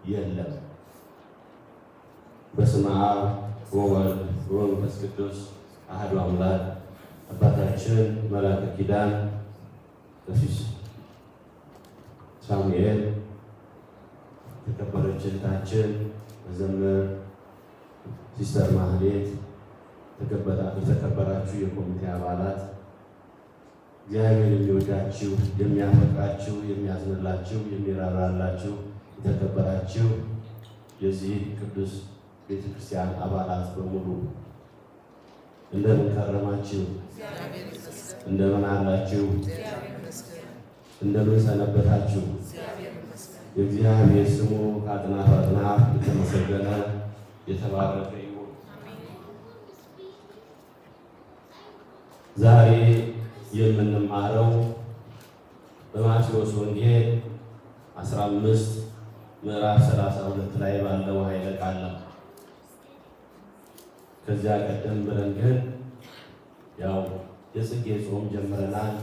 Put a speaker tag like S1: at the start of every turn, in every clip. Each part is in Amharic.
S1: የለም። በስመ አብ ወወልድ ወመንፈስ ቅዱስ አሐዱ አምላክ። አባታችን መላከ ኪዳን ቀሲስ ሳሙኤል፣ የተከበረች እህታችን መዘምር ሲስተር ማህሌት፣ የተከበራችሁ የኮሚቴ አባላት፣ እግዚአብሔር የሚወዳችሁ የሚያፈቅራችሁ የሚያዝንላችሁ የሚራራላችሁ የተከበራችሁ የዚህ ቅዱስ ቤተክርስቲያን አባላት በሙሉ እንደምን ከረማችሁ? እንደምን አላችሁ? እንደምን ሰነበታችሁ? የእግዚአብሔር ስሙ ከአጥናፍ አጥናፍ የተመሰገነ የተባረከ ይሁን። ዛሬ የምንማረው በማቴዎስ ወንጌል 15 ምዕራፍ 32 ላይ ባለው ኃይለ ቃል ነው። ከዚያ ቀደም ብለን ግን ያው የጽጌ ጾም ጀምረናል።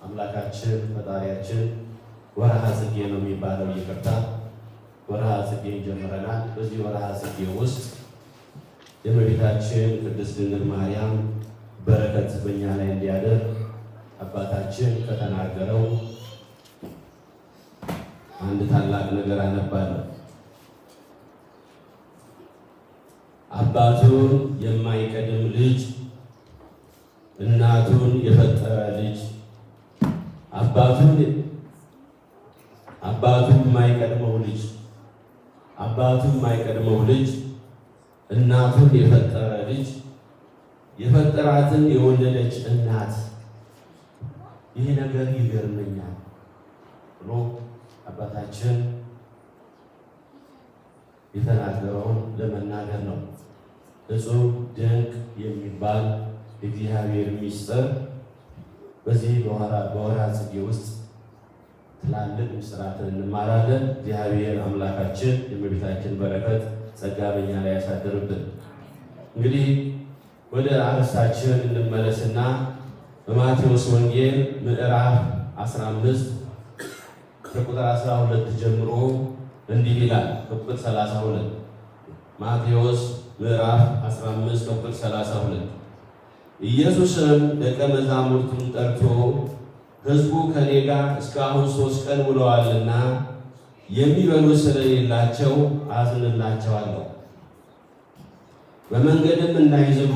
S1: አምላካችን ፈጣሪያችን ወርሃ ጽጌ ነው የሚባለው፣ ይቅርታ፣ ወርሃ ጽጌን ጀምረናል። በዚህ ወርሃ ጽጌ ውስጥ የእመቤታችን ቅድስት ድንግል ማርያም በረከት በእኛ ላይ እንዲያደር አባታችን ከተናገረው አንድ ታላቅ ነገር አነባለሁ። አባቱን የማይቀድም ልጅ እናቱን የፈጠረ ልጅ፣ አባቱ የማይቀድመው ልጅ እናቱን የፈጠረ ልጅ የፈጠራትን የወለደች እናት፣ ይህ ነገር ይገርመኛል ብሎ አባታችን የተናገረውን ለመናገር ነው። እጹብ ድንቅ የሚባል የእግዚአብሔር ምስጢር በዚህ በወርሃ ጽጌ ውስጥ ትላልቅ ምስጢራትን እንማራለን። እግዚአብሔር አምላካችን የእመቤታችን በረከት ጸጋ በእኛ ላይ ያሳድርብን። እንግዲህ ወደ አርዕስታችን እንመለስና በማቴዎስ ወንጌል ምዕራፍ 15 ከቁጥር 12 ጀምሮ እንዲህ ይላል። ከቁጥር 32 ማቴዎስ ምዕራፍ 15 ከቁጥር 32 ኢየሱስም ደቀ መዛሙርቱን ጠርቶ ሕዝቡ ከኔ ጋር እስካሁን 3 ቀን ውለዋልና የሚበሉ ስለሌላቸው አዝንላቸዋለሁ። በመንገድም እንዳይዝሉ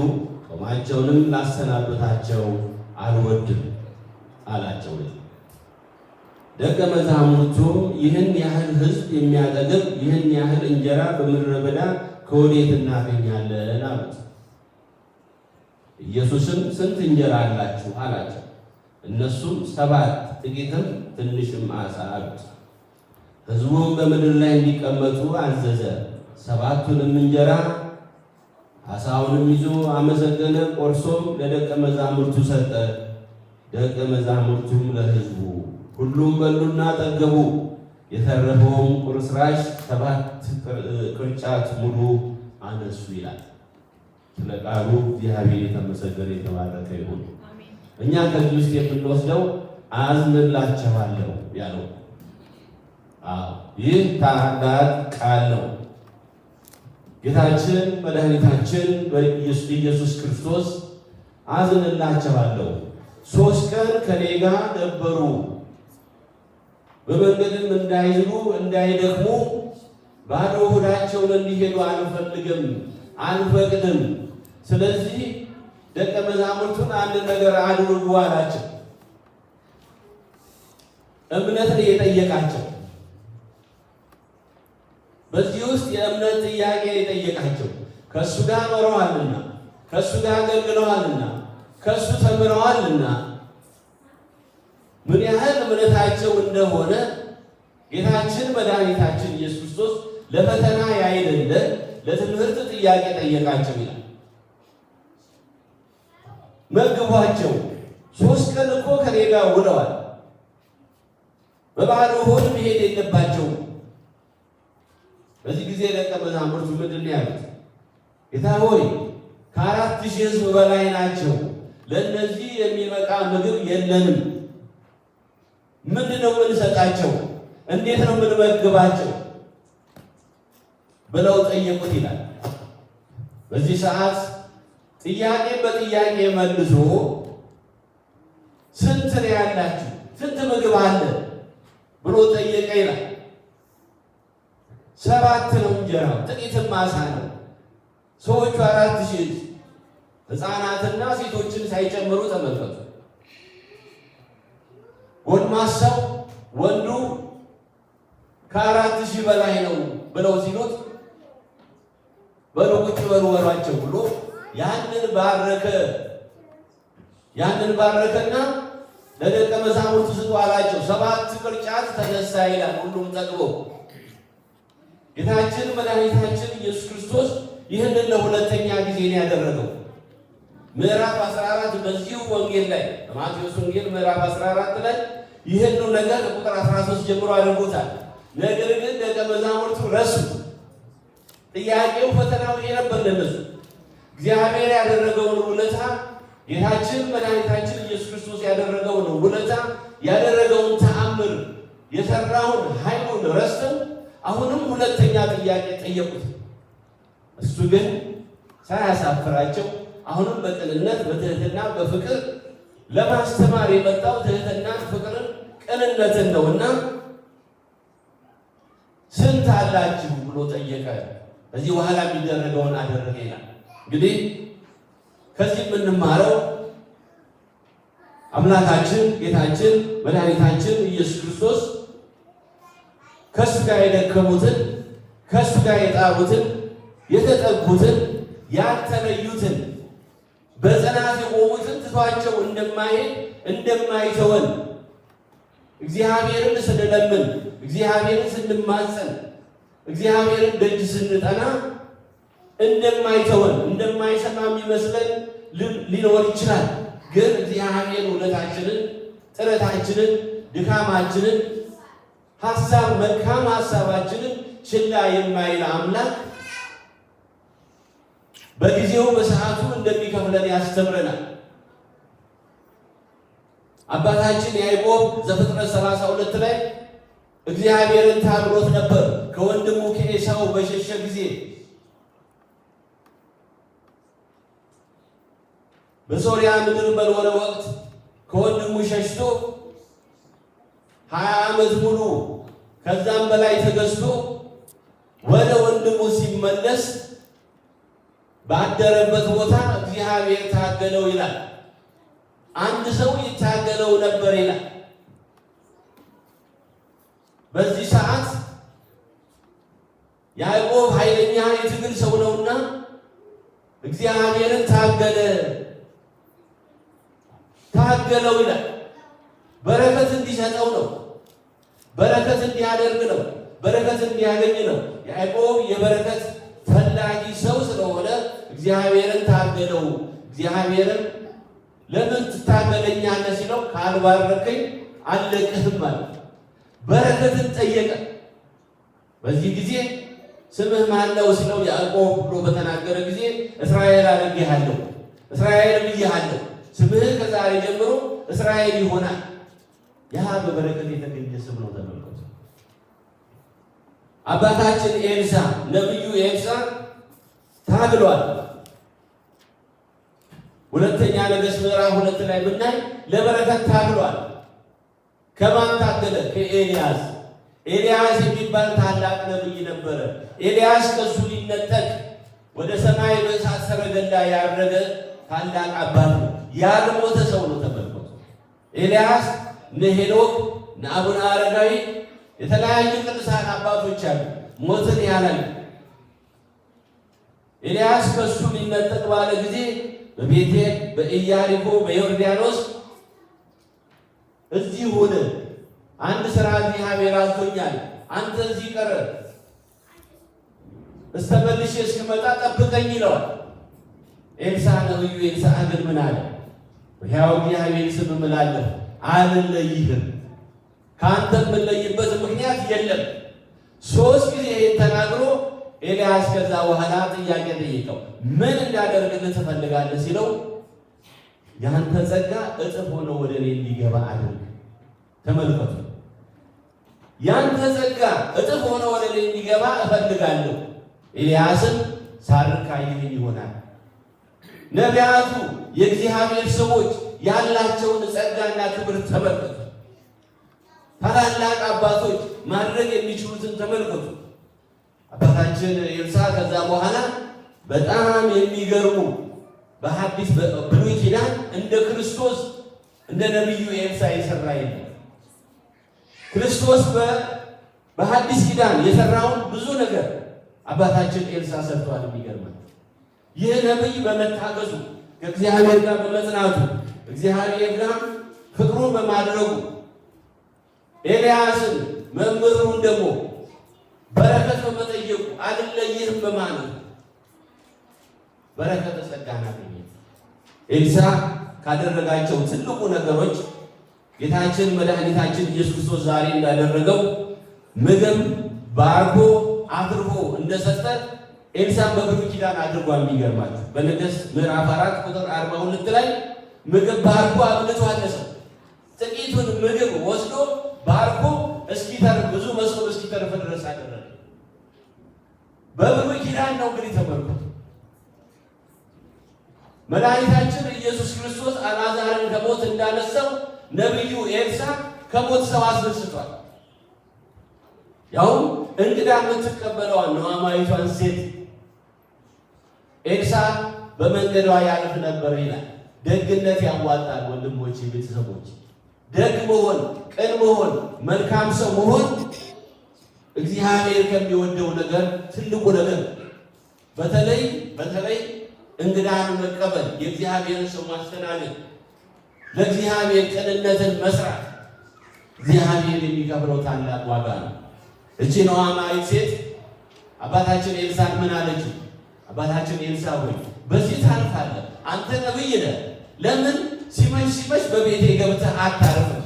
S1: ጾማቸውንም ላሰናብታቸው አልወድም አላቸው። ደቀ መዛሙርቱ ይህን ያህል ሕዝብ የሚያጠግብ ይህን ያህል እንጀራ በምድረ በዳ ከወዴት እናገኛለን አሉት። ኢየሱስም ስንት እንጀራ አላችሁ አላቸው። እነሱም 7 ጥቂትም ትንሽም ዓሣ አሉት። ሕዝቡም በምድር ላይ እንዲቀመጡ አዘዘ። 7ቱንም እንጀራ ዓሣውንም ይዞ አመሰገነ፣ ቆርሶም ለደቀ መዛሙርቱ ሰጠ። ደቀ መዛሙርቱም ለሕዝቡ፣ ሁሉም በሉና ጠገቡ። የተረፈውም ቁርስራሽ 7 ቅርጫት ሙሉ አነሱ ይላል። ስለ ቃሉ እግዚአብሔር የተመሰገነ የተባረከ ይሁን። እኛ ከዚህ ውስጥ የምንወስደው አዝንላችኋለሁ ያለው ይህ ታላቅ ቃል ነው። ጌታችን መድኃኒታችን ኢየሱስ ክርስቶስ አዝንላችኋለሁ፣ 3 ቀን ከኔ ጋር ነበሩ፣ በመንገድም እንዳይዝሉ እንዳይደክሙ ባዶ ሆዳቸውን እንዲሄዱ አልፈቅድም። ስለዚህ ደቀ መዛሙርቱን አንድ ነገር አድርጉ አላቸው። እምነትን የጠየቃቸው በዚህ ውስጥ የእምነት ጥያቄ የጠየቃቸው ከእሱ ጋር ኖረዋልና፣ ከእሱ ጋር አገልግለዋልና፣ ከእሱ ተምረዋልና ምን ያህል እምነታቸው እንደሆነ ጌታችን መድኃኒታችን ኢየሱስ ክርስቶስ ለፈተና ያይደለ ለትምህርት ጥያቄ ጠየቃቸው ይላል። መግቧቸው 3 ቀን እኮ ከኔ ጋር ውለዋል። በባዶ ሆድ መሄድ የለባቸውም። በዚህ ጊዜ ደቀ መዛሙርቱ ምንድን ነው ያሉት? ጌታ ሆይ ከ4000 ሕዝብ በላይ ናቸው፣ ለእነዚህ የሚበቃ ምግብ የለንም። ምንድን ነው የምንሰጣቸው? እንዴት ነው የምንመግባቸው? ብለው ጠየቁት ይላል። በዚህ ሰዓት ጥያቄ በጥያቄ መልሶ ስንት ነው ያላችሁ? ስንት ምግብ አለ ብሎ ጠየቀ ይላል። 7 ነው እንጀራው፣ ጥቂትም ዓሣ ነው። ሰዎቹ 4000 ሕፃናትና ሴቶችን ሳይጨምሩ ተመልከቱ። ጎልማሳው ወንዱ ከ4000 በላይ ነው ብለው ሲሉት በሉ ቁጭ በሉ በሏቸው ብሎ ያንን ባረከና ለደቀ መዛሙርቱ ስጡ አላቸው። 7 ቅርጫት ተነሳ ይላል። ሁሉም ጠግቦ ጌታችን መድኃኒታችን ኢየሱስ ክርስቶስ ይህንን ለሁለተኛ ጊዜ ነው ያደረገው። ምዕራፍ 14 በዚሁ ወንጌል ላይ በማቴዎስ ወንጌል ምዕራፍ 14 ላይ ይህን ነገር ቁጥር 13 ጀምሮ አድርጎታል። ነገር ግን ደቀ መዛሙርቱ ረሱት። ጥያቄው ፈተናው የነበር ለነሱ እግዚአብሔር ያደረገውን ውለታ ጌታችን መድኃኒታችን ኢየሱስ ክርስቶስ ያደረገውን ውለታ ያደረገውን ተአምር የሰራውን ኃይሉን ረስተው አሁንም ሁለተኛ ጥያቄ ጠየቁት። እሱ ግን ሳያሳፍራቸው አሁንም በቅንነት በትህትና በፍቅር ለማስተማር የመጣው ትህትና ፍቅርን ቅንነትን ነውና ስንት አላችሁ ብሎ ጠየቀ። ከዚህ በኋላ የሚደረገውን አደረገ ይላል። እንግዲህ ከዚህ የምንማረው አምላካችን ጌታችን መድኃኒታችን ኢየሱስ ክርስቶስ ከእሱ ጋር የደከሙትን ከእሱ ጋር የጣሩትን የተጠጉትን ያልተለዩትን በጽናት የቆሙትን ትቷቸው እንደማይሄድ እንደማይተወን እግዚአብሔርን ስንለምን እግዚአብሔርን ስንማጸን እግዚአብሔርን ደጅ ስንጠና እንደማይተወን እንደማይሰማ የሚመስለን ሊኖር ይችላል። ግን እግዚአብሔር ውለታችንን፣ ጥረታችንን፣ ድካማችንን፣ መልካም ሀሳባችንን ችላ የማይል አምላክ በጊዜው በሰዓቱ እንደሚከፍለን ያስተምረናል። አባታችን ያዕቆብ ዘፍጥረት 32 ላይ እግዚአብሔርን ታግሎት ነበር። ከወንድሙ ከኤሳው በሸሸ ጊዜ በሶርያ ምድር በኖረ ወቅት ከወንድሙ ሸሽቶ 20 ዓመት ሙሉ ከዛም በላይ ተገዝቶ ወደ ወንድሙ ሲመለስ ባደረበት ቦታ እግዚአብሔር ታገለው ይላል። አንድ ሰው ይታገለው ነበር ይላል። በዚህ ሰዓት ያዕቆብ ኃይለኛ የትግል ሰው ነውና እግዚአብሔርን ታገለው ይላል። በረከት እንዲሰጠው ነው። በረከት እንዲያደርግ ነው። በረከት እንዲያገኝ ነው። ያዕቆብ የበረከት ፈላጊ ሰው ስለሆነ እግዚአብሔርን ታገለው። እግዚአብሔርን ለምን ትታገለኛለህ ሲለው ካልባረከኝ አልለቅህም ማለት በረከትን ጠየቀ። በዚህ ጊዜ ስምህ ማን ነው ሲለው ያዕቆብ ብሎ በተናገረ ጊዜ እስራኤል አድርጌሃለሁ፣ እስራኤል ብዬሃለሁ፣ ስምህ ከዛሬ ጀምሮ እስራኤል ይሆናል። ያ በበረከት የተገኘ ስም ነው። ተመልከቱ። አባታችን ኤልሳ ነብዩ ኤልሳ ታግሏል። ሁለተኛ ነገሥት ምዕራፍ 2 ላይ ብናይ ለበረከት ታግሏል። ከማን ታገለ? ከኤልያስ። ኤልያስ የሚባል ታላቅ ነብይ ነበረ። ኤልያስ ከሱ ሊነጠቅ ወደ ሰማይ በእሳት ሰረገላ ያረገ ታላቅ አባት ነው። ያልሞተ ሰው ነው። ተመልከቱ። ኤልያስ እነ ሄኖክ እነ አቡነ አረጋዊ የተለያዩ ቅዱሳን አባቶች አሉ፣ ሞትን ያላዩ። ኤልያስ ከሱ ሊነጠቅ ባለ ጊዜ በቤቴል በኢያሪኮ በዮርዳኖስ እዚህ ሆነ፣ አንድ ስራ እግዚአብሔር አዞኛል፣ አንተ እዚህ ቀረ፣ እስተመልሼ እስክመጣ ጠብቀኝ ይለዋል። ኤልሳ ነብዩ ኤልሳ ግን ምን አለ? ሕያው እግዚአብሔር ስም እምላለሁ አልለይህም፣ ከአንተ የምለይበት ምክንያት የለም። 3 ጊዜ ይህን ተናግሮ ኤልያስ ከዛ በኋላ ጥያቄ ጠይቀው ምን እንዳደርግልህ ትፈልጋለህ ሲለው ያንተ ጸጋ እጥፍ ሆኖ ወደ እኔ እንዲገባ አድርግ። ተመልከቱ። ያንተ ጸጋ እጥፍ ሆኖ ወደ እኔ እንዲገባ እፈልጋለሁ። ኤልያስን ሳርክ አየኸኝ ይሆናል። ነቢያቱ የእግዚአብሔር ሰዎች ያላቸውን ጸጋና ክብር ተመልከቱ። ታላላቅ አባቶች ማድረግ የሚችሉትን ተመልከቱ። አባታችን ኤልሳዕ ከዛ በኋላ በጣም የሚገርሙ በሐዲስ በብሉይ ኪዳን እንደ ክርስቶስ እንደ ነቢዩ ኤልሳዕ የሰራ የለም። ክርስቶስ በሐዲስ ኪዳን የሰራውን ብዙ ነገር አባታችን ኤልሳዕ ሰርቷል። የሚገርመው ይህ ነቢይ በመታገዙ ከእግዚአብሔር ጋር በመጽናቱ እግዚአብሔር ጋር ፍቅሩን በማድረጉ ኤልያስን መምህሩን ደግሞ በረከት በመጠየቁ አይደለይህም በማለት በረከተ ጸጋን አገኘ። ኤልሳዕ ካደረጋቸው ትልቁ ነገሮች ጌታችን መድኃኒታችን ኢየሱስ ክርስቶስ ዛሬ እንዳደረገው ምግብ ባርኮ አትርፎ እንደሰጠ ኤልሳዕ በብሉይ ኪዳን አድርጓል። የሚገርማችሁ በነገሥት ምዕራፍ 4 ቁጥር 42 ላይ ምግብ ባርኮ አብልቶ አነሰው። ጥቂቱን ምግብ ወስዶ ባርኮ እስኪተርፍ ብዙ መስሎ እስኪተርፍ ድረስ አደረገ። በብሉይ ኪዳን ነው እንግዲህ ተመልከቱ። መድኃኒታችን ኢየሱስ ክርስቶስ አልዓዛርን ከሞት እንዳነሳው ነቢዩ ኤልሳዕ ከሞት ሰው አስነስቷል። ያውም እንግዳ የምትቀበለዋን ኑኃማዊቷን ሴት ኤልሳዕ በመንገዷ ያልፍ ነበር ይላል። ደግነት ያዋጣል ወንድሞቼ፣ ቤተሰቦች፣ ደግ መሆን፣ ቅን መሆን፣ መልካም ሰው መሆን እግዚአብሔር ከሚወደው ነገር ትልቁ ነገር በተለይ እንግዳን መቀበል፣ የእግዚአብሔርን ሰው ማስተናገድ፣ ለእግዚአብሔር ቅንነትን መስራት እግዚአብሔር የሚከብረው ታላቅ ዋጋ ነው። እቺ ኑኃማዊት ሴት አባታችን ኤልሳዕ ምን አለችው? አባታችን ኤልሳዕ ሆይ በዚህ ታልፋለህ፣ አንተ ነቢይ ነህ። ለምን ሲመሽ በቤቴ ገብተህ አታርፍም?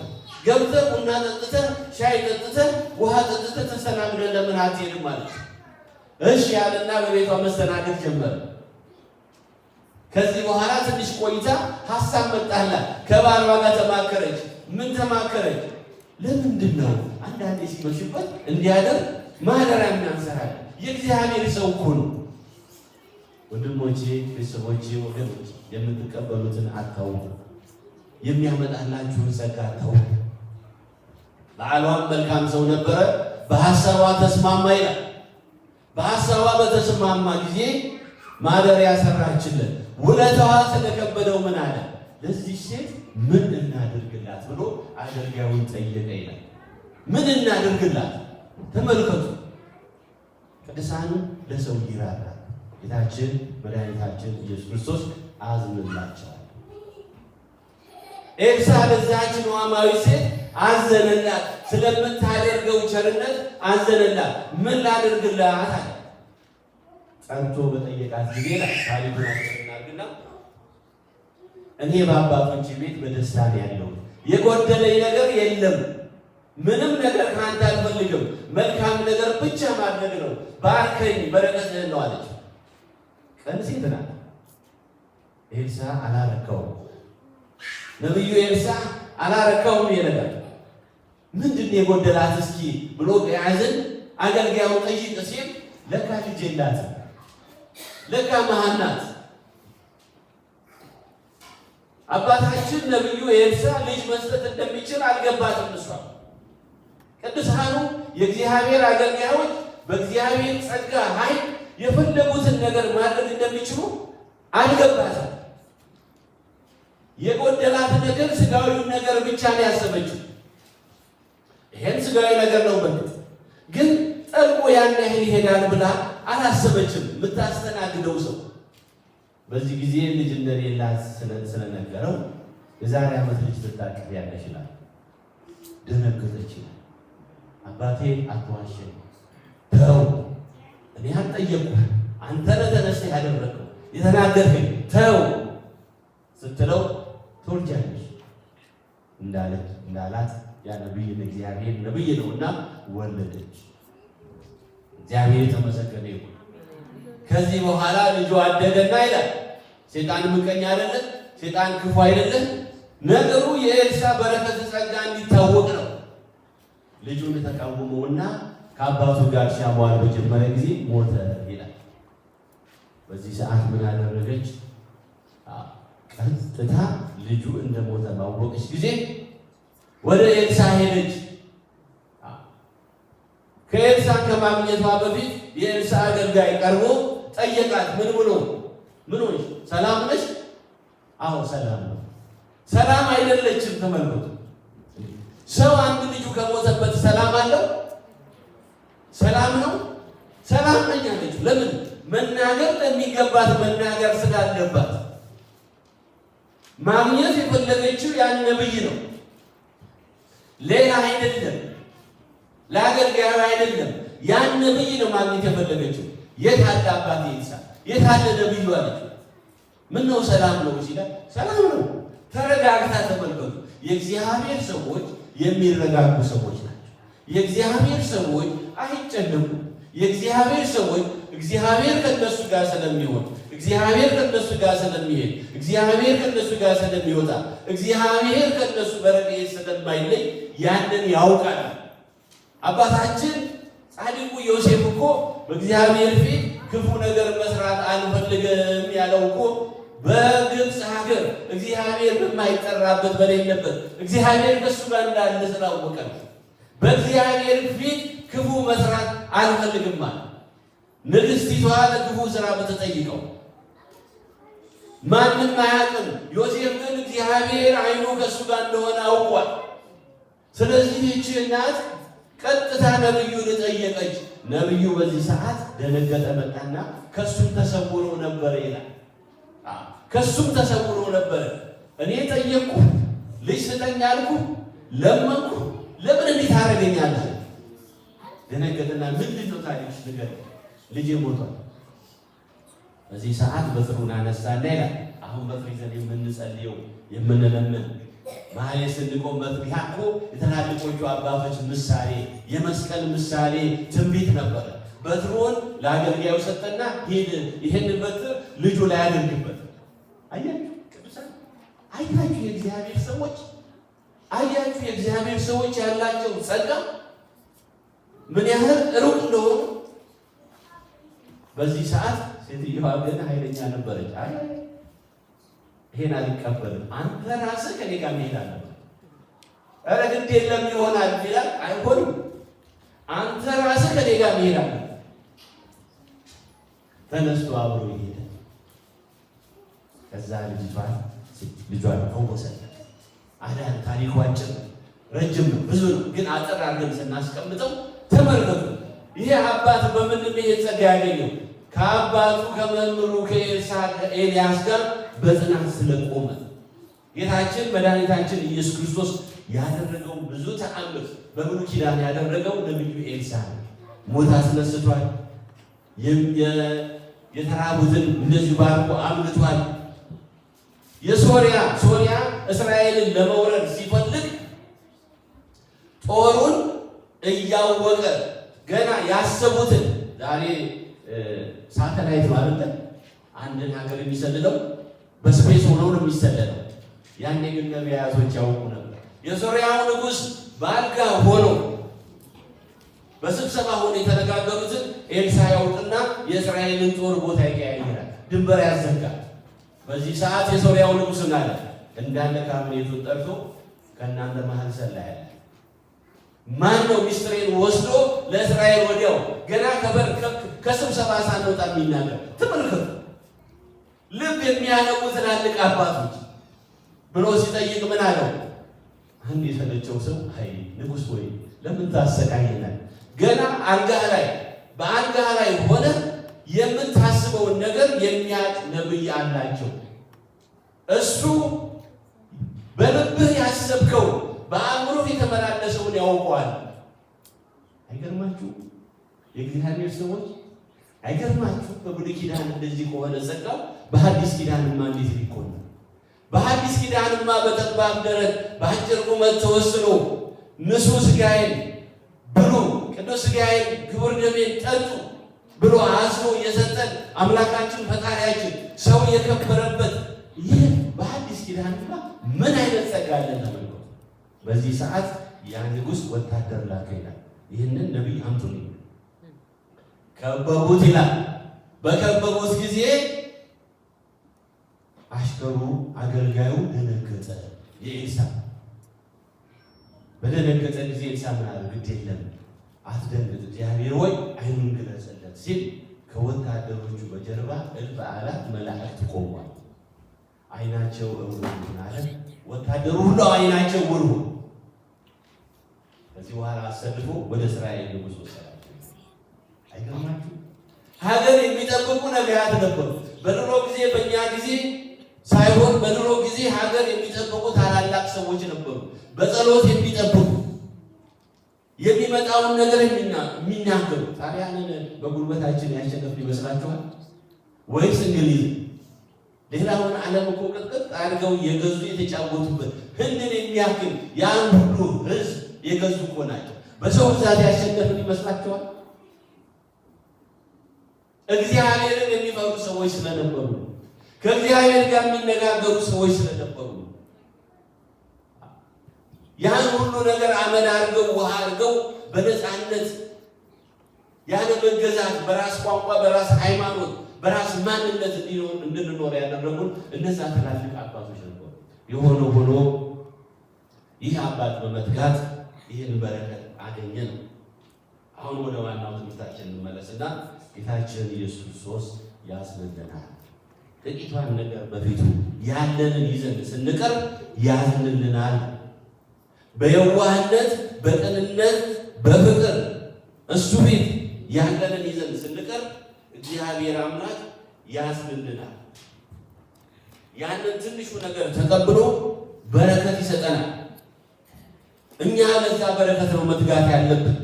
S1: ገብተህ ቡና ጠጥተህ ሻይ ጠጥተህ ውሃ ጠጥተህ ተስተናግደህ ለምን አትሄድም ማለት? እሺ ያለና በቤቷ መስተናገድ ጀመረ። ከዚህ በኋላ ትንሽ ቆይታ ሐሳብ መጣላት። ከባሏ ጋር ተማከረች። ምን ተማከረች? ለምንድን ነው አንዳንዴ ሲመሽበት እንዲያደር ማደሪያ እናንሰራለን? የእግዚአብሔር ሰው እኮ ነው። ወንድሞቼ፣ ቤተሰቦቼ፣ ወገኖች የምትቀበሉትን አታውቁ፣ የሚያመጣላችሁን ጸጋ አታውቁ። ባሏም መልካም ሰው ነበረ፣ በሐሳቧ ተስማማ ይላል። በሐሳቧ በተስማማ ጊዜ ማደሪያ ሰራችለት። ውለታዋ ስለከበደው ምን አለ? ለዚህ ሴት ምን እናድርግላት ብሎ አገልጋዩን ጠየቀ ይላል። ምን እናድርግላት? ተመልከቱ፣ ቅዱሳኑ ለሰው ይራራል። ጌታችን መድኃኒታችን ኢየሱስ ክርስቶስ አዝንላቸዋል። ኤልሳዕ ለዛች ኑኃማዊት ሴት አዘነላት። ስለምታደርገው ቸርነት አዘነላት። ምን ላድርግላት አለ። ጸንቶ በጠየቃት ጊዜ ላይ ታሪኩን አስናግና እኔ በአባቶች ቤት በደስታ ነው ያለሁት፣ የጎደለኝ ነገር የለም፣ ምንም ነገር ከአንተ አልፈልግም፣ መልካም ነገር ብቻ ማድረግ ነው፣ ባርከኝ፣ በረከትህን ነው አለች። ቀን ሴት ናት። ኤልሳዕ አላረካውም። ነቢዩ ኤልሳዕ አላረካውም። የነገር ምንድን የጎደላት እስኪ ብሎ ያዝን አገልጋዩን ጠይቅ ሲል ለካ ልጅ የላትም፣ ለካ መሃን ናት። አባታችን ነቢዩ ኤልሳዕ ልጅ መስጠት እንደሚችል አልገባትም። እሷ ቅዱሳኑ የእግዚአብሔር አገልጋዮች በእግዚአብሔር ጸጋ ኃይል የፈለጉትን ነገር ማድረግ እንደሚችሉ አልገባትም። የጎደላት ነገር ስጋዊውን ነገር ብቻ ነው ያሰበችው። ይሄን ስጋዊ ነገር ነው በእርግጥ ግን ጠልቆ ያን ያህል ይሄዳል ብላ አላሰበችም። የምታስተናግደው ሰው በዚህ ጊዜ ልጅ እንደሌላት ስለነገረው የዛሬ ዓመት ልጅ ልታቅፍ ያለሽ ይላል። ደነገጠች ይላል። አባቴ አትዋሸኝ፣ ተው፣ እኔ አልጠየቅኩህ፣ አንተ ነህ ተነስተህ ያደረግኸው የተናገርኸኝ፣ ተው ስትለው ትወልጃለሽ እንዳላት ያ ነቢይ እግዚአብሔር ነቢይ ነውና ወለደች። እግዚአብሔር የተመሰገነ ይሁን። ከዚህ በኋላ ልጁ አደገና ይላል። ሴጣን ምቀኛ አይደለም፣ ሴጣን ክፉ አይደለም። ነገሩ የኤልሳዕ በረከት ጸጋ እንዲታወቅ ነው። ልጁን ተቃወመውና ከአባቱ ጋር ሲያሟል በጀመረ ጊዜ ሞተ ይላል። በዚህ ሰዓት ምን አደረገች? ቀጥታ ልጁ እንደሞተ ባወቀች ጊዜ ወደ ኤልሳ ሄደች። ከኤልሳ ከማግኘቷ በፊት የኤልሳ አገልጋይ ቀርቦ ጠየቃት። ምን ብሎ? ምን ሆነሽ? ሰላም ነሽ? አዎ ሰላም ነው። ሰላም አይደለችም። ተመልከቱ። ሰው አንድ ልጁ ከሞተበት ሰላም አለው? ሰላም ነው? ሰላም ነኝ አለች። ለምን? መናገር ለሚገባት መናገር ስላለባት። ማግኘት የፈለገችው ያን ነብይ ነው፣ ሌላ አይደለም፣ ለአገልጋዩ አይደለም። ያን ነብይ ነው ማግኘት የፈለገችው። የት አለ አባቴ ኤልሳ? የት አለ ነብዩ አለች። ምን ነው ሰላም ነው ሲላል፣ ሰላም ነው። ተረጋግታ ተመልከቱ። የእግዚአብሔር ሰዎች የሚረጋጉ ሰዎች ናቸው። የእግዚአብሔር ሰዎች አይጨነቁም። የእግዚአብሔር ሰዎች እግዚአብሔር ከነሱ ጋር ስለሚሆን፣ እግዚአብሔር ከነሱ ጋር ስለሚሄድ፣ እግዚአብሔር ከነሱ ጋር ስለሚወጣ፣ እግዚአብሔር ከነሱ በረድኤት ስለማይለይ ያንን ያውቃል። አባታችን ጻድቁ ዮሴፍ እኮ በእግዚአብሔር ፊት ክፉ ነገር መስራት አልፈልግም ያለው እኮ በግብፅ ሀገር እግዚአብሔር በማይጠራበት በሌለበት እግዚአብሔር ከሱ ጋር እንዳለ ስላወቀ በእግዚአብሔር ፊት ክፉ መስራት አልፈልግም ማለት። ንግሥቲቷ ለክፉ ስራ በተጠይቀው ማንም አያውቅም። ዮሴፍ ግን እግዚአብሔር ዓይኑ ከሱ ጋር እንደሆነ አውቋል። ስለዚህ ይህች እናት ቀጥታ ነብዩን ጠየቀች። ነብዩ በዚህ ሰዓት ደነገጠ። መጣና ከሱም ተሰውሮ ነበር ይላል። ከሱም ተሰውሮ ነበር። እኔ ጠየቅኩ፣ ልጅ ስጠኝ አልኩ፣ ለመንኩ፣ ለምን እንዲህ ታደርገኛለህ? ደነገጠና ምንድን ነው ታሪክሽ ንገር፣ ልጄ ሞቷል። በዚህ ሰዓት በትሩን አነሳና ይላል። አሁን በትር ይዘን የምንጸልየው የምንለምን መሀል ስንቆም በትር ያቆ የትላልቆቹ አባቶች ምሳሌ፣ የመስቀል ምሳሌ ትንቢት ነበረ። በትሩን ለአገልጋዩ ሰጠና ሄድ፣ ይሄን በትር ልጁ ላይ አድርግበት። አያችሁ ቅዱሳን፣ አያችሁ የእግዚአብሔር ሰዎች፣ አያችሁ የእግዚአብሔር ሰዎች ያላቸው ጸጋ ምን ያህል ሩቅ እንደሆኑ። በዚህ ሰዓት ሴትዮዋ ግን ኃይለኛ ነበረች። አይ ይሄን አልቀበልም፣ አንተ ራስህ ከኔ ጋር መሄድ አለብህ። ኧረ ግድ የለም ይሆናል ይላል። አይሆንም፣ አንተ ራስህ ከኔ ጋር መሄድ አለብህ። ተነስቶ አብሮ ይሄዳል። ከዛ ልጇን ፈወሰለት። አዳን። ታሪኩ አጭር ረጅም ነው፣ ብዙ ነው፣ ግን አጠር አድርገን ስናስቀምጠው ተመልከቱ። ይሄ አባት በምን ይሄን ጸጋ ያገኘው? ከአባቱ ከመምህሩ ከኤልያስ ጋር በጽናት ስለቆመ። ጌታችን መድኃኒታችን ኢየሱስ ክርስቶስ ያደረገው ብዙ ተአምር በብሉይ ኪዳን ያደረገው ነብዩ ኤልሳ ነው። ሞት አስነስቷል። የተራቡትን እንደዚህ ባርኮ አምልቷል። ሶርያ እስራኤልን ለመውረድ ሲፈልግ ጦሩን እያወቀ ገና ያሰቡትን ዛሬ ሳተላይት ማለት አንድን ሀገር የሚሰልለው በስፔስ ሆነው ነው የሚሰለለው። ያኔ ግን ነቢያቶች ያውቁ ነበር። የሶርያው ንጉሥ በአልጋ ሆኖ በስብሰባ ሆኖ የተነጋገሩትን ኤልሳ ያውቅና የእስራኤልን ጦር ቦታ ይቀያይራል፣ ድንበር ያዘጋል። በዚህ ሰዓት የሶርያው ንጉሥ አለ እንዳለ ካቢኔቱን ጠርቶ ከእናንተ መሀል ሰላያለ ማን ነው ሚስጥሬን ወስዶ ለእስራኤል ወዲያው ገና ከስብሰባ ሳንወጣ የሚናገር? ተመልከቱ፣ ልብ የሚያነቁ ትላልቅ አባቶች ብሎ ሲጠይቅ ምን አለው? አንድ የሰለቸው ሰው አይ ንጉሥ ወይ ለምን ታሰቃየናል? ገና በአልጋህ ላይ ሆነ የምታስበውን ነገር የሚያውቅ ነብይ አላቸው። እሱ በልብህ ያሰብከው በአእምሮ የተመላለሰውን ያውቀዋል። አይገርማችሁ የእግዚአብሔር ሰዎች? አይገርማችሁ? በብሉይ ኪዳን እንደዚህ ከሆነ ጸጋው በሐዲስ ኪዳንማ እንዴት ሊሆን ነው? በሐዲስ ኪዳንማ በጠባብ ደረት በአጭር ቁመት ተወስኖ ንሱ ሥጋዬን ብሉ፣ ቅዱስ ሥጋዬን ክቡር ደሜን ጠጡ ብሎ አዝኖ የሰጠን አምላካችን ፈጣሪያችን ሰው የከበረበት ይህ በሐዲስ ኪዳንማ ምን አይነት ጸጋ አለ ተመልከቱ። በዚህ ሰዓት ያ ንጉሥ ወታደር ላከ ይላል። ይህንን ነቢይ አምጡልኝ። ከበቡት ይላል። በከበቡት ጊዜ አሽከሩ አገልጋዩ ደነገጠ። የኤልሳ በደነገጠ ጊዜ ኤልሳ ምን አለ? ግድ የለም አትደንግጥ፣ እግዚአብሔር ወይ ዓይኑን ግለጽለት ሲል ከወታደሮቹ በጀርባ እልፍ አእላፍ መላእክት ቆሟል። ዓይናቸው እውር አለ። ወታደሩ ሁሉ ዓይናቸው እውር ሆነ። ከዚህ በኋላ አሰልፎ ወደ እስራኤል ንጉሥ ወሰዳቸው። አይገርማችሁ? ሀገር የሚጠብቁ ነቢያት ነበሩ። በድሮ ጊዜ በእኛ ጊዜ ሳይሆን በድሮ ጊዜ ሀገር የሚጠብቁ ታላላቅ ሰዎች ነበሩ። በጸሎት የሚጠብቁ የሚመጣውን ነገር የሚናገሩ። ጣሊያንን በጉልበታችን ያሸነፍን ይመስላችኋል? ወይስ እንግሊዝ? ሌላውን ዓለም እኮ ቅጥቅጥ አድርገው የገዙ የተጫወቱበት ህንድን የሚያክል ያን ሁሉ ህዝብ የገዙ እኮ ናቸው። በሰው ብዛት ያሸነፍን ይመስላችኋል? እግዚአብሔርን የሚፈሩ ሰዎች ስለነበሩ፣ ከእግዚአብሔር ጋር የሚነጋገሩ ሰዎች ስለነበሩ ያን ሁሉ ነገር አመድ አድርገው ውሃ አድርገው በነፃነት ያለ መገዛት በራስ ቋንቋ፣ በራስ ሃይማኖት፣ በራስ ማንነት እንድንኖር ያደረጉን እነዛ ትላልቅ አባቶች ነበሩ። የሆነ ሆኖ ይህ አባት በመትጋት ይህን በረከት አገኘ ነው። አሁን ወደ ዋናው ትምህርታችን እንመለስና ጌታችን ኢየሱስ ክርስቶስ ያዝንልናል። ጥቂቷን ነገር በፊቱ ያለንን ይዘን ስንቀርብ ያዝንልናል። በየዋህነት በቅንነት በፍቅር እሱ ፊት ያለንን ይዘን ስንቀርብ እግዚአብሔር አምላክ ያዝንልናል። ያንን ትንሹ ነገር ተቀብሎ በረከት ይሰጠናል። እኛ ለዛ በረከት ነው መትጋት ያለብን።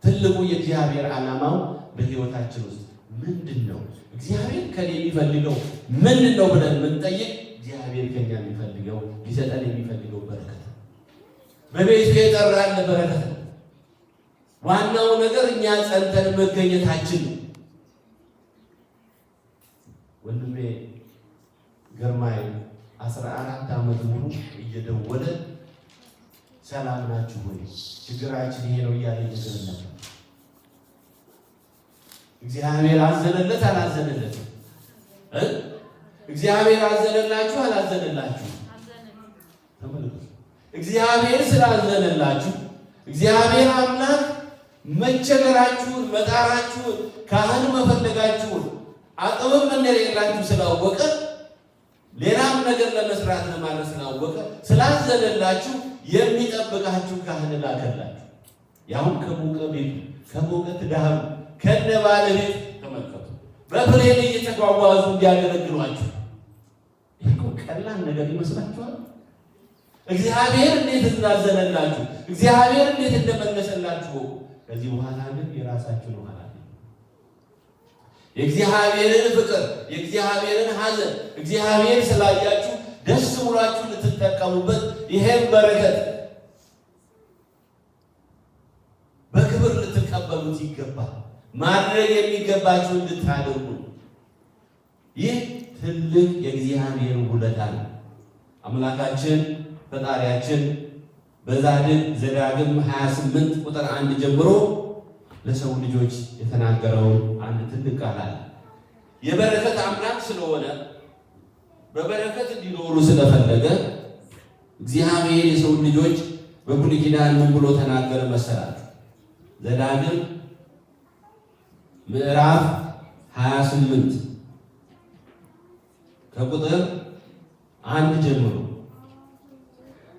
S1: ትልቁ የእግዚአብሔር ዓላማው በሕይወታችን ውስጥ ምንድን ነው? እግዚአብሔር ከኔ የሚፈልገው ምንድን ነው ብለን የምንጠይቅ እግዚአብሔር ከኛ የሚፈልገው ሊሰጠን የሚፈልገው በረከት ነው። በቤቱ የጠራን በረከት ነው። ዋናው ነገር እኛ ጸንተን መገኘታችን ነው። ወንድሜ ግርማይ 14 ዓመት ሙሉ እየደወለ ሰላም ናችሁ ወይ? ችግራችን ይሄ ነው እያለ ይዘነለ። እግዚአብሔር አዘነለት አላዘነለት? እግዚአብሔር አዘነላችሁ አላዘነላችሁ? እግዚአብሔር ስላዘነላችሁ እግዚአብሔር አምላክ መቸገራችሁን፣ መጣራችሁን፣ ካህን መፈለጋችሁን አቅምም እንደሌላችሁ ስላወቀ ሌላም ነገር ለመስራት ለማድረግ ስላወቀ ስላዘነላችሁ የሚጠብቃችሁ ካህን ላከላችሁ። ያሁን ከሞቀ ቤቱ ከሞቀ ትዳሩ ከነ ባለቤት ተመልከቱ፣ በፕሌን እየተጓጓዙ እንዲያገለግሏችሁ። ይህ እኮ ቀላል ነገር ይመስላችኋል? እግዚአብሔር እንዴት እንዳዘነላችሁ፣ እግዚአብሔር እንዴት እንደመለሰላችሁ። ከዚህ በኋላ ግን የራሳችሁ ነው ማለት ነው። የእግዚአብሔርን ፍቅር፣ የእግዚአብሔርን ሐዘን እግዚአብሔር ስላያችሁ ደስ ብሏችሁ ልትጠቀሙበት ይሄን በረከት በክብር ልትቀበሉት ይገባል። ማድረግ የሚገባችሁ እንድታደርጉ። ይህ ትልቅ የእግዚአብሔር ውለታ ነው። አምላካችን ፈጣሪያችን በዘዳግም 28 ቁጥር 1 ጀምሮ ለሰው ልጆች የተናገረውን አንድ ትልቅ ቃል አለ። የበረከት አምላክ ስለሆነ በበረከት እንዲኖሩ ስለፈለገ እግዚአብሔር የሰው ልጆች በብሉይ ኪዳን ምን ብሎ ተናገረ መሰላችሁ? ዘዳግም ምዕራፍ 28 ከቁጥር 1 ጀምሮ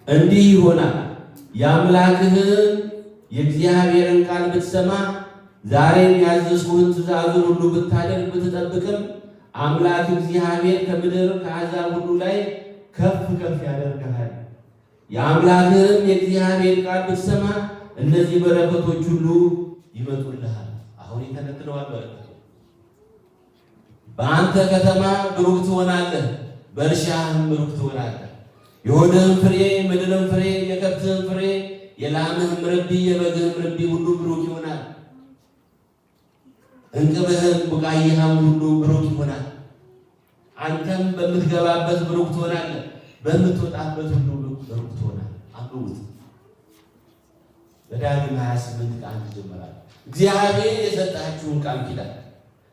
S1: እንዲህ ይሆናል የአምላክህን የእግዚአብሔርን ቃል ብትሰማ ዛሬም ያዘዝኩህን ትእዛዙን ሁሉ ብታደርግ ብትጠብቅም አምላክ እግዚአብሔር ከምድር ከአሕዛብ ሁሉ ላይ ከፍ ከፍ ያደርግሃል። የአምላክህን የእግዚአብሔር ቃል ብትሰማ እነዚህ በረከቶች ሁሉ ይመጡልሃል። አሁን የተነትነዋል በረከቱ። በአንተ ከተማ ብሩክ ትሆናለህ፣ በእርሻህም ብሩክ ትሆናለህ። የሆድህም ፍሬ፣ ምድርም ፍሬ፣ የከብትህም ፍሬ፣ የላምህም ርቢ፣ የበግህም ርቢ ሁሉ ብሩክ ይሆናል። እንቅብህም ቡቃያህም ሁሉ ብሩክ ይሆናል። አንተም በምትገባበት ብሩክ ትሆናለህ፣ በምትወጣበት ሁሉ ብሩክ ትሆናለህ። አንብቡት። ዘዳግም 28 ከ1 ጀምራል። እግዚአብሔር የሰጣችሁን ቃል ኪዳን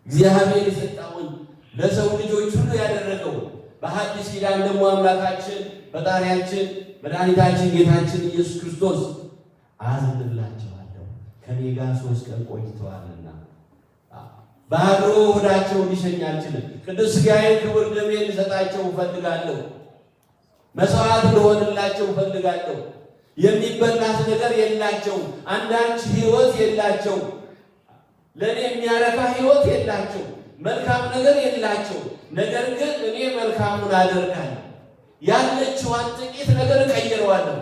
S1: እግዚአብሔር የሰጠውን ለሰው ልጆች ሁሉ ያደረገው በሐዲስ ኪዳን ደግሞ አምላካችን ፈጣሪያችን መድኃኒታችን ጌታችን ኢየሱስ ክርስቶስ አዝንላቸዋለሁ ከኔ ጋር 3 ቀን ቆይተዋልና ባዶ ሆዳቸውን ሊሸኝ አልችልም። ቅዱስ ሥጋዬን ክቡር ደሜን ልሰጣቸው እፈልጋለሁ። መስዋዕት ልሆንላቸው እፈልጋለሁ። የሚበላት ነገር የላቸው፣ አንዳች ሕይወት የላቸው፣ ለእኔ የሚያረካ ሕይወት የላቸው፣ መልካም ነገር የላቸው። ነገር ግን እኔ መልካሙን አደርጋለሁ። ያለችዋን ጥቂት ነገር እቀይረዋለሁ፣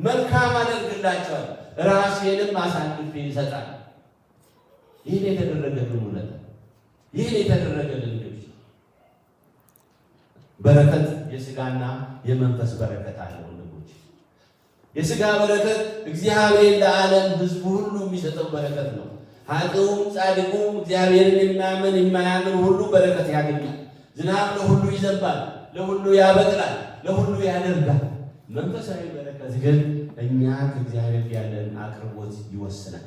S1: መልካም አደርግላቸዋለሁ፣ ራሴንም አሳልፌ ይሰጣል። ይህን የተደረገልን ውለታ፣ ይህን የተደረገልን ግብዣ በረከት የሥጋና የመንፈስ በረከት አለ ወንድሞች። የሥጋ በረከት እግዚአብሔር ለዓለም ሕዝብ ሁሉ የሚሰጠው በረከት ነው። ኃጥኡም ጻድቁም እግዚአብሔርን የሚያምን የማያምን ሁሉ በረከት ያገኛል። ዝናብ ለሁሉ ይዘንባል፣ ለሁሉ ያበቅላል፣ ለሁሉ ያደርጋል። መንፈሳዊ በረከት ግን እኛ ከእግዚአብሔር ያለን አቅርቦት ይወስናል።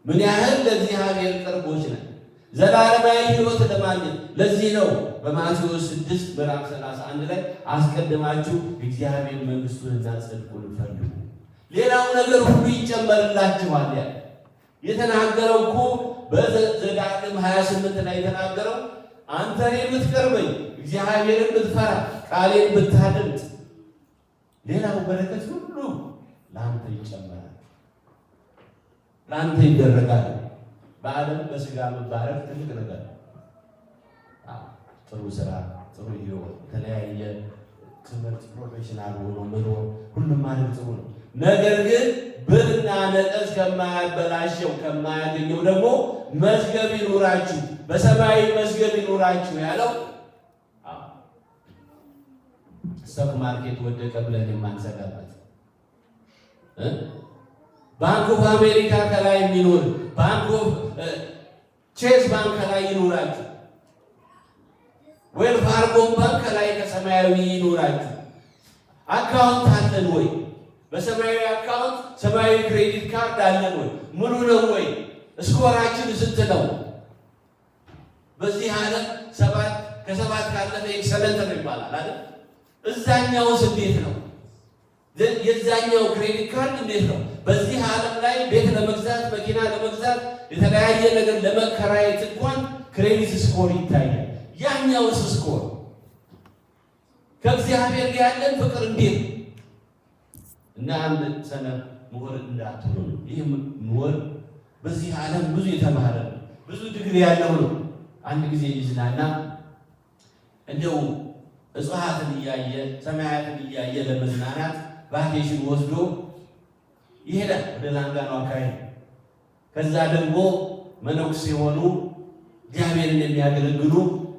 S1: ምን ያህል ለእግዚአብሔር ቅርቦች ነን ዘላለማዊ ሕይወት ለማግኘት። ለዚህ ነው በማቴዎስ 6 ምዕራፍ 31 ላይ አስቀድማችሁ እግዚአብሔር መንግሥቱንና ጽድቁን ፈልጉ ሌላው ነገር ሁሉ ይጨመርላችኋል ያለ የተናገረው እኮ በዘዳግም 28 ላይ የተናገረው አንተ እኔን ብትቀርበኝ እግዚአብሔርን ብትፈራ ቃሌን ብታደምጥ ሌላው በረከት ሁሉ ለአንተ ይጨመራል፣ ለአንተ ይደረጋል። በዓለም በሥጋ መባረክ ትልቅ ነገር ነው። ጥሩ ስራ፣ ጥሩ ሕይወት፣ የተለያየ ትምህርት፣ ፕሮፌሽናል ሆኖ መኖር ሁሉም ማለት ጥሩ ነው። ነገር ግን ብርና ነቀዝ ከማያበላሸው ከማያገኘው ደግሞ መዝገብ ይኑራችሁ፣ በሰማያዊ መዝገብ ይኑራችሁ ያለው ስቶክ ማርኬት ወደቀ ብለን የማንሰጋበት ባንክ ኦፍ አሜሪካ ከላይ የሚኖር ባንክ ኦፍ ቼዝ ባንክ ከላይ ይኑራችሁ፣ ዌል ፋርጎ ባንክ ከላይ ከሰማያዊ ይኑራችሁ። አካውንት አለን ወይ? በሰማያዊ አካውንት ሰማያዊ ክሬዲት ካርድ አለን ወይ? ሙሉ ነው ወይ? ስኮራችን ስንት ነው? በዚህ ዓለም ከሰባት ካለፈ ኤክሰለንት ነው ይባላል አይደል? እዛኛውስ እንዴት ነው? የዛኛው ክሬዲት ካርድ እንዴት ነው? በዚህ ዓለም ላይ ቤት ለመግዛት መኪና ለመግዛት የተለያየ ነገር ለመከራየት እንኳን ክሬዲት ስኮር ይታያል። ያኛውስ ስኮር ከእግዚአብሔር ጋር ያለን ፍቅር እንዴት ነው? እና አንድ ሰነፍ ምሁር እንዳትሆኑ ነው። ይህ ምሁር በዚህ ዓለም ብዙ የተማረ ነው፣ ብዙ ዲግሪ ያለው ነው። አንድ ጊዜ ይዝናና እንደው እጽዋትን እያየ ሰማያትን እያየ ለመዝናናት ቫኬሽን ወስዶ ይሄዳል ወደ ላንጋኖ አካባቢ። ከዛ ደግሞ መነኩሴ የሆኑ እግዚአብሔርን የሚያገለግሉ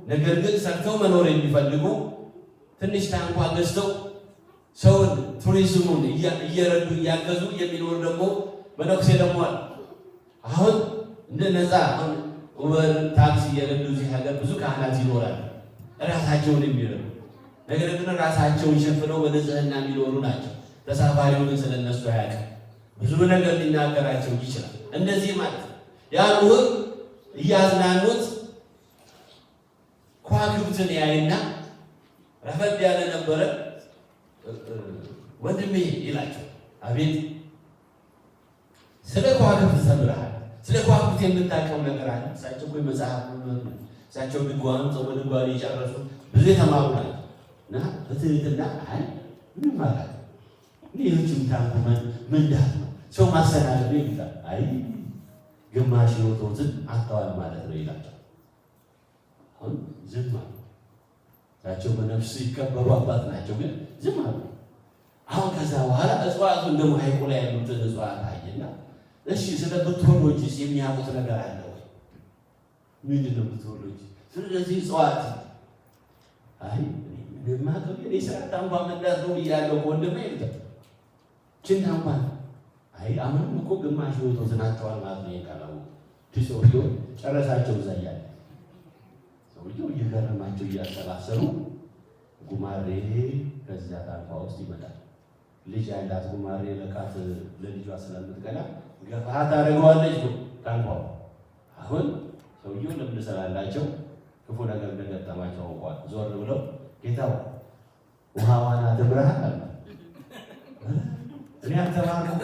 S1: ነገር ግን ሰርተው መኖር የሚፈልጉ ትንሽ ታንኳ ገዝተው ሰውን ቱሪዝሙን እየረዱ እያገዙ የሚኖሩ ደግሞ መነኩሴ ደግሞ አለ። አሁን እንደ ነፃ አሁን ኡበር ታክሲ እየረዱ እዚህ ሀገር ብዙ ካህናት ይኖራሉ፣ ራሳቸውን የሚረዱ ነገር ግን ራሳቸውን ሸፍነው በንጽህና የሚኖሩ ናቸው። ተሳፋሪው ግን ስለነሱ አያውቅም። ብዙ ነገር ሊናገራቸው ይችላል። እንደዚህ ማለት ያ ምሁር እያዝናኑት ከዋክብትን ያይና ረፈድ ያለ ነበረ። ወንድሜ ይላቸው፣ አቤት። ስለ ከዋክብት ተምረሃል? ስለ ከዋክብት የምታውቀው ነገር አለ? እሳቸው እኮ መጽሐፍ እሳቸው ድጓን ጾመ ድጓን የጨረሱ ብዙ የተማሩ ናቸው። እና በትህትና አይ ምን ማለት ነው? ይህችም ታንኩ መንዳት ነው፣ ሰው ማሰናለብ ይላል። አይ ግማሽ ሕይወቶትን አጥተዋል ማለት ነው ይላቸው። አሁን ዝም አሉ። እሳቸው በነፍስ ይከበሩ አባት ናቸው፣ ግን ዝም አሉ። አሁን ከዛ በኋላ እጽዋቱ እንደሞ ሐይቁ ላይ ያሉትን እጽዋት አየና፣ እሺ ስለ ብትወሎጂስ የሚያውቁት ነገር አለ ወይ? ምንድን ነው ብትወሎጂ? ስለዚህ እጽዋት አይ ለማቀብ የኔ ስራ ታንኳ መንዳት ነው ብያለሁ ወንድሜ ይልታል። ችን ታንኳ አይ አሁንም እኮ ግማሽ ሕይወቶትን አጥተዋል ማለት ነው ይቃላው። ሰውየው ጨረሳቸው እዛ እያለ ሰውየው እየገረማቸው እያሰላሰሉ ጉማሬ ከዚያ ታንኳ ውስጥ ይመጣል። ልጅ ያላት ጉማሬ ለቃት ለልጇ ስለምትቀላ ገፋ ታደርገዋለች ታንኳው። አሁን ሰውየው ልምድ ስላላቸው ክፉ ነገር እንደገጠማቸው እንኳን ዞር ብለው ጌታው ውሃ ዋና ተምረሃል አለ። እኔ አልተማርኩም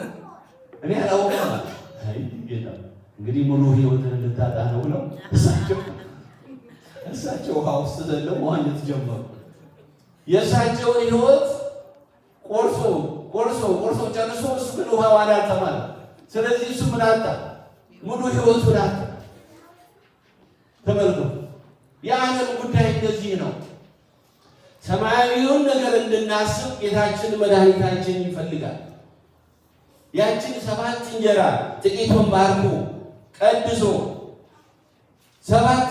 S1: እኔ አላውቅም። አይ ጌታ እንግዲህ ሙሉ ህይወትን እንድታጣ ነው ብለው እሳቸው ውሃ ውስጥ ዘለው መዋኘት ጀመሩ። የእሳቸውን ህይወት ቆርሶ ጨርሶ እሱ ግን ውሃ ዋና አልተማረም። ስለዚህ እሱ ምን አጣ? ሙሉ ህይወቱን አጣ። ተመልከቱ፣ የዓለም ጉዳይ እንደዚህ ነው። ሰማያዊውን ነገር እንድናስብ ጌታችን መድኃኒታችን ይፈልጋል። ያችን 7 እንጀራ ጥቂቱን ባርኮ ቀድሶ 7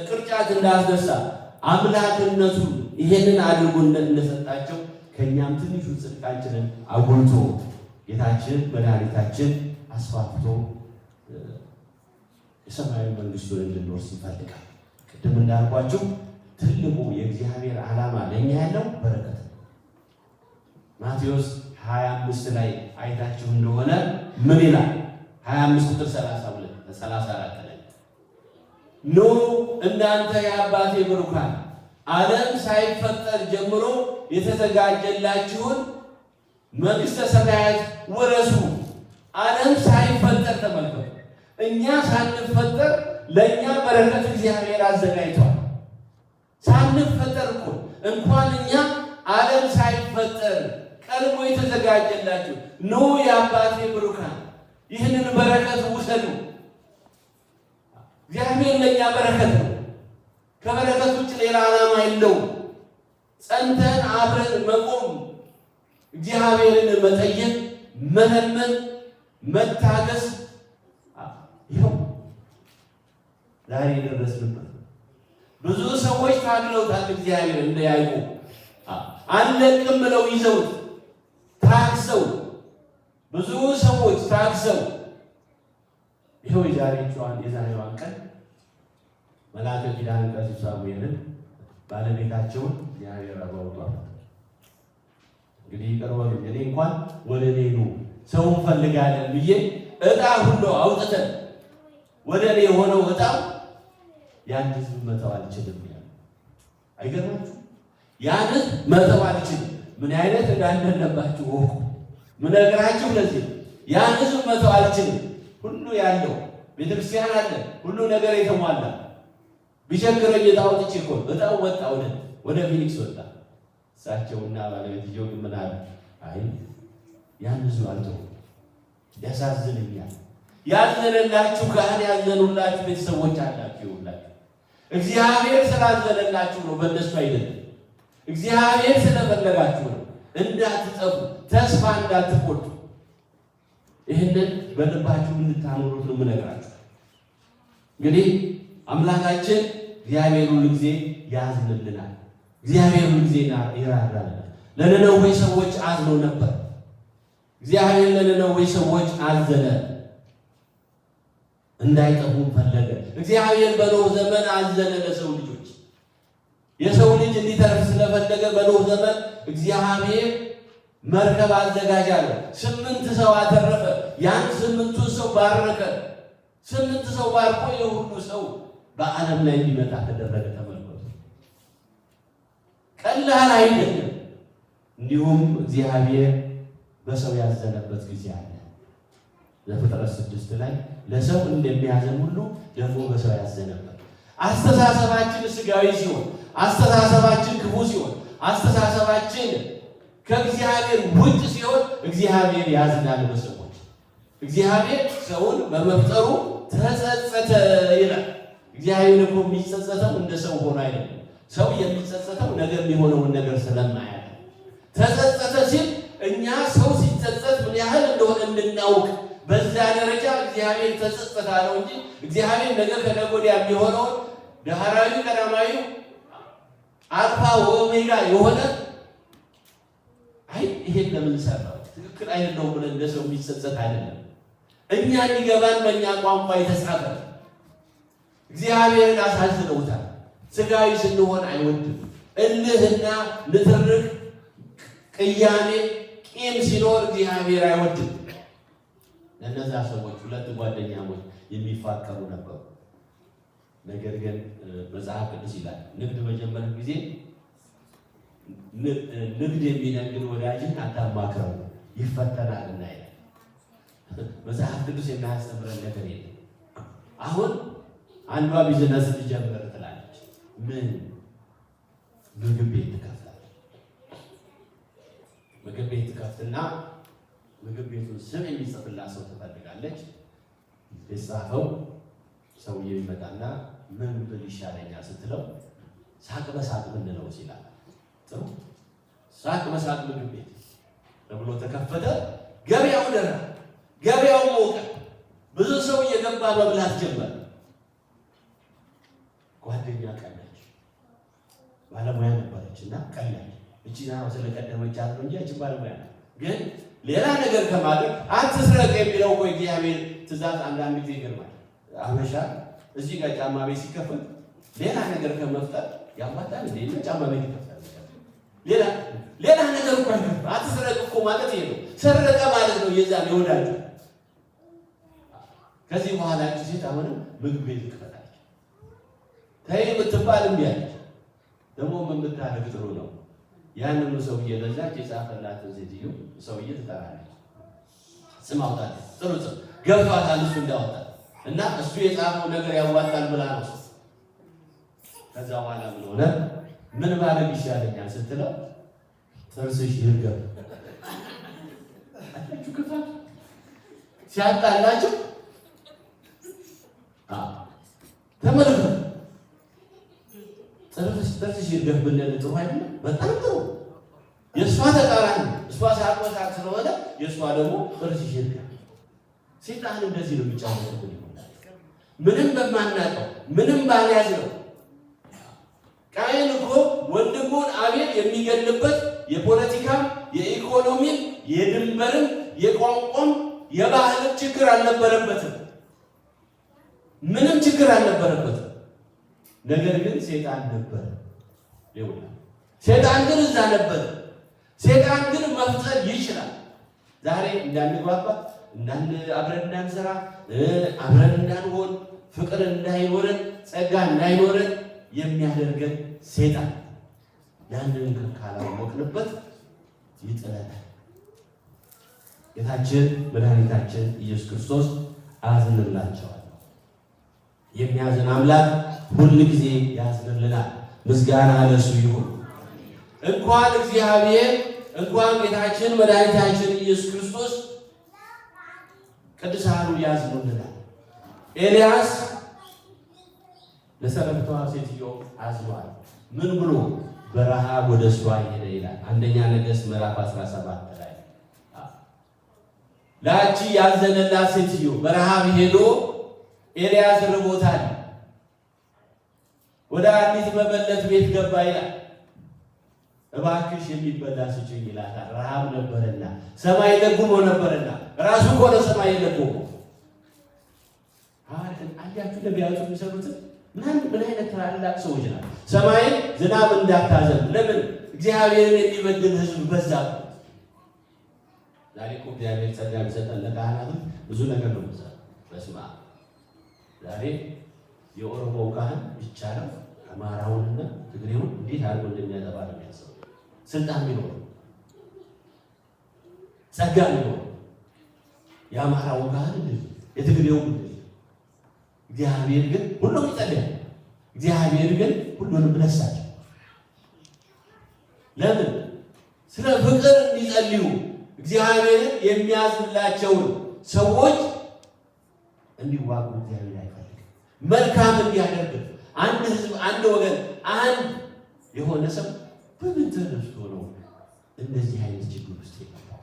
S1: ቅርጫት እንዳስነሳ አምላክነቱ ይሄንን አድርጎ እንደሰጣቸው ከኛም ትንሹ ጽድቃችንን አጎልቶ ጌታችን መድኃኒታችን አስፋፍቶ የሰማያዊ መንግስቱን እንድንወርስ ይፈልጋል። ቅድም እንዳልኳችሁ ትልቁ የእግዚአብሔር ዓላማ ለኛ ያለው በረከት ነው። ማቴዎስ 25 ላይ አይታችሁ እንደሆነ ምን ይላል? 25 ቁጥር 34 ላይ ኑ እናንተ የአባቴ ብሩካን ዓለም ሳይፈጠር ጀምሮ የተዘጋጀላችሁን መንግሥተ ሰማያት ውረሱ። ዓለም ሳይፈጠር ተመልከቱ። እኛ ሳንፈጠር ለእኛ በረከት እግዚአብሔር አዘጋጅቷል። ሳንፈጠር እኮ እንኳን እኛ ዓለም ሳይፈጠር ቀድሞ የተዘጋጀላችሁ ኑ የአባቴ ብሩካን ይህንን በረከት ውሰዱ። እግዚአብሔር ለእኛ በረከት ነው። ከበረከት ውጭ ሌላ ዓላማ የለውም። ጸንተን አብረን መቆም፣ እግዚአብሔርን መጠየቅ፣ መለመን፣ መታገስ ይኸው ዛሬ የደረስንበት። ብዙ ሰዎች ታግለውታል። እግዚአብሔር እንደያዩ አንለቅም ብለው ይዘውት ታግሰው፣ ብዙ ሰዎች ታግሰው ይኸው የዛሬዋን ቀን መልአከ ኪዳን ቀሲስ ሳሙኤልን ባለቤታቸውን እግዚአብሔር አባውቷል። እንግዲህ ይቀርበሉ እኔ እንኳን ወደ እኔ ኑ ሰው እንፈልጋለን ብዬ ዕጣ ሁሉ አውጥተን ወደ እኔ የሆነው ዕጣ ያን ሕዝብ መተው አልችልም ያለ አይገርማችሁ? ያን ሕዝብ መተው አልችልም። ምን አይነት እንዳለባችሁ ወቁ። ምን ነገራችሁ? ለዚህ ያን ሕዝብ መተው አልችልም። ሁሉ ያለው ቤተክርስቲያን አለ፣ ሁሉ ነገር የተሟላ ቢቸግረኝ ዕጣ አውጥቼ እኮ ዕጣው ወጣ፣ ወደ ፊኒክስ ወጣ። እሳቸውና ባለቤትየው ግን ምን አሉ? አይ ያን ሕዝብ አልተውም፣ ያሳዝንኛል። ያዘነላችሁ ካህን ያዘኑላችሁ ቤተሰቦች አላችሁ። ይውላችሁ እግዚአብሔር ስላዘነላችሁ ነው፣ በእነሱ አይደለም። እግዚአብሔር ስለፈለጋችሁ ነው። እንዳትጠፉ፣ ተስፋ እንዳትቆርጡ፣ ይህንን በልባችሁ እንድታኖሩት ነው የምነግራችሁ። እንግዲህ አምላካችን እግዚአብሔር ሁሉ ጊዜ ያዝንልናል። እግዚአብሔር ሁሉ ጊዜ ይራራልናል። ለነነዌ ሰዎች አዝኖ ነበር። እግዚአብሔር ለነነዌ ሰዎች አዘነ፣ እንዳይጠፉ ፈለገ። እግዚአብሔር በኖህ ዘመን አዘነ ለሰው ልጆች። የሰው ልጅ እንዲተርፍ ስለፈለገ በኖህ ዘመን እግዚአብሔር መርከብ አዘጋጃለ። 8 ሰው አተረፈ። ያን 8ቱን ሰው ባረከ። 8 ሰው ባርኮ የሁሉ ሰው በዓለም ላይ እንዲመጣ ተደረገ። ተመልከቱ፣ ቀላል አይደለም። እንዲሁም እግዚአብሔር በሰው ያዘነበት ጊዜ አለ። ዘፍጥረት 6 ላይ ለሰው እንደሚያዘን ሁሉ ደግሞ በሰው ያዘነበት። አስተሳሰባችን ስጋዊ ሲሆን፣ አስተሳሰባችን ክፉ ሲሆን፣ አስተሳሰባችን ከእግዚአብሔር ውጭ ሲሆን እግዚአብሔር ያዝናል በሰዎች። እግዚአብሔር ሰውን በመፍጠሩ ተጸጸተ ይላል። እግዚአብሔር እኮ የሚጸጸተው እንደ ሰው ሆኖ አይደለም። ሰው የሚጸጸተው ነገር የሚሆነውን ነገር ስለማያውቅ ተጸጸተ ሲል እኛ ሰው ሲጸጸት ምን ያህል እንደሆነ እንድናውቅ በዛ ደረጃ እግዚአብሔር ተጸጸተ ነው እንጂ እግዚአብሔር ነገር ከነገ ወዲያ የሚሆነውን ዳህራዊ ቀዳማዊ አልፋ ወኦሜጋ የሆነ አይ ይሄን ለምን ሰራው ትክክል አይደለም ብለን እንደ ሰው የሚጸጸት አይደለም። እኛ እንዲገባን በእኛ ቋንቋ የተጻፈ እግዚአብሔርን አሳዝነውታል። ስጋዊ ስንሆን አይወድም። እልህና ንትርክ፣ ቅያሜ፣ ቂም ሲኖር እግዚአብሔር አይወድም። ለነዛ ሰዎች 2 ጓደኛሞች የሚፋቀሩ ነበሩ። ነገር ግን መጽሐፍ ቅዱስ ይላል ንግድ በጀመረ ጊዜ ንግድ የሚነግድ ወዳጅን አታማክረው ይፈተናልና ይላል። መጽሐፍ ቅዱስ የሚያስተምረን ነገር የለም። አሁን አንዷ ቢዝነስ ልጀምር ትላለች። ምን ምግብ ቤት ትከፍታለች። ምግብ ቤት ትከፍትና ምግብ ቤቱን ስም የሚጽፍላት ሰው ትፈልጋለች። የጻፈው ሰውዬው ይመጣና ምን ብል ይሻለኛል ስትለው ሳቅ በሳቅ ምንለው ሲላል ጥሩ ሳቅ በሳቅ ምግብ ቤት ተብሎ ተከፈተ። ገበያው ደራ፣ ገበያው ሞቀ። ብዙ ሰው እየገባ መብላት ጀመረ። ጓደኛ ቀናች፣ ባለሙያ ነበረችና ቀናች። እቺና ስለቀደመቻት ነው እንጂ እቺ ባለሙያ ነው። ግን ሌላ ነገር ከማድረግ አትስረቅ የሚለው እኮ እግዚአብሔር ትእዛዝ አንዳንድ ጊዜ ይገርማል። አበሻ እዚህ ጋር ጫማ ቤት ሲከፈት ሌላ ነገር ከመፍጠር ያባታል እንዴ ነው ጫማ ቤት ይከፈታል። ሌላ ነገር እኮ አትስረቅ እኮ ማለት ይሄ ነው። ሰረቀ ማለት ነው የዛን ይወዳጁ። ከዚህ በኋላ እቺ ሴት አሁንም ምግብ ቤት ትከፈታለች። ተይ ብትባል እምቢ አለች። ደግሞ ምን ብታደርግ ጥሩ ነው? ያንኑ ሰውዬ ለዛች የጻፈላትን ሴትዮ ሰውዬ ትጠራለች። ስም አውጣለች። ጥሩ ስም ገብቷታል እሱ እንዳወጣል እና እሱ የጻፈው ነገር ያዋጣል ብላ ነው። ከዛ በኋላ ምን ሆነ? ምን ማድረግ ይሻለኛል ስትለው ጥርስሽ ይርገብ አላችሁ። ክፋት ሲያጣላችሁ ተመልከቱ። ጥርስሽ ይርገብ ብለን ጥሩ አይደለም? በጣም ጥሩ። የእሷ ተቃራኒ እሷ ሳቆሳቅ ስለሆነ የእሷ ደግሞ ጥርስሽ ይርገብ። ሴጣን እንደዚህ ነው የሚጫወተው። ምንም በማናውቀው ምንም ባልያዝ ነው። ቃየን እኮ ወንድሙን አቤል የሚገልበት የፖለቲካም የኢኮኖሚም የድንበርም የቋንቋም የባህልም ችግር አልነበረበትም። ምንም ችግር አልነበረበትም። ነገር ግን ሴጣን ነበር። ሴጣን ግን እዛ ነበር። ሴጣን ግን መፍጠር ይችላል። ዛሬ እንዳንግባባ አብረን እንዳንሰራ አብረን እንዳንሆን ፍቅር እንዳይኖረን ጸጋ እንዳይኖረን የሚያደርገን ሴጣን ያንን ካላወቅንበት ይጥለናል። ጌታችን መድኃኒታችን ኢየሱስ ክርስቶስ አዝንላቸዋል። የሚያዝን አምላክ ሁል ጊዜ ያዝንልናል። ምስጋና ለእሱ ይሁን። እንኳን እግዚአብሔር እንኳን ጌታችን መድኃኒታችን ኢየሱስ ክርስቶስ ቅዱሳኑ ያዝኑልናል። ኤልያስ ለሰረብቷ ሴትዮ አዝኗል። ምን ብሎ? በረሃብ ወደ እሷ ሄደ ይላል። አንደኛ ነገሥት ምዕራፍ 17 ላይ ላቺ ያዘነላት ሴትዮ በረሃብ ሄዶ ኤልያስ ርቦታል፣ ወደ አንዲት መበለት ቤት ገባ ይላል። እባክሽ የሚበላ ስጭኝ ይላታል። ረሃብ ነበርና ሰማይ ለጉሞ ነበርና ራሱ እኮ ነው ሰማይ ለጉሞ። አያችሁ ነቢያቱ የሚሰሩትን ምን አይነት ታላላቅ ሰዎች ናቸው። ሰማይን ዝናብ እንዳታዘንብ ለምን? እግዚአብሔርን የሚበድል ሕዝብ በዛ። ዛሬ እኮ እግዚአብሔር ጸጋ ቢሰጠን ለካህናቱ ብዙ ነገር ነው የሚሰራው። በስመ አብ ዛሬ የኦሮሞ ካህን ብቻ ነው አማራውንና ትግሬውን እንዴት አድርጎ እንደሚያጠባ ነው የሚያስበው። ስልጣን ቢኖር ጸጋ ቢኖር የአማራው ካህን እንደዚህ የትግሬው እንደዚህ። እግዚአብሔር ግን ሁሉም ይጸልያል። እግዚአብሔር ግን ሁሉንም ነሳቸው። ለምን? ስለ ፍቅር እንዲጸልዩ እግዚአብሔርን የሚያዝንላቸውን ሰዎች እንዲዋጉ እግዚአብሔር አይፈልግም። መልካም እንዲያደርግ አንድ ህዝብ፣ አንድ ወገን፣ አንድ የሆነ ሰው በምን ተነስቶ ነው እንደዚህ አይነት ችግር ውስጥ የገባው?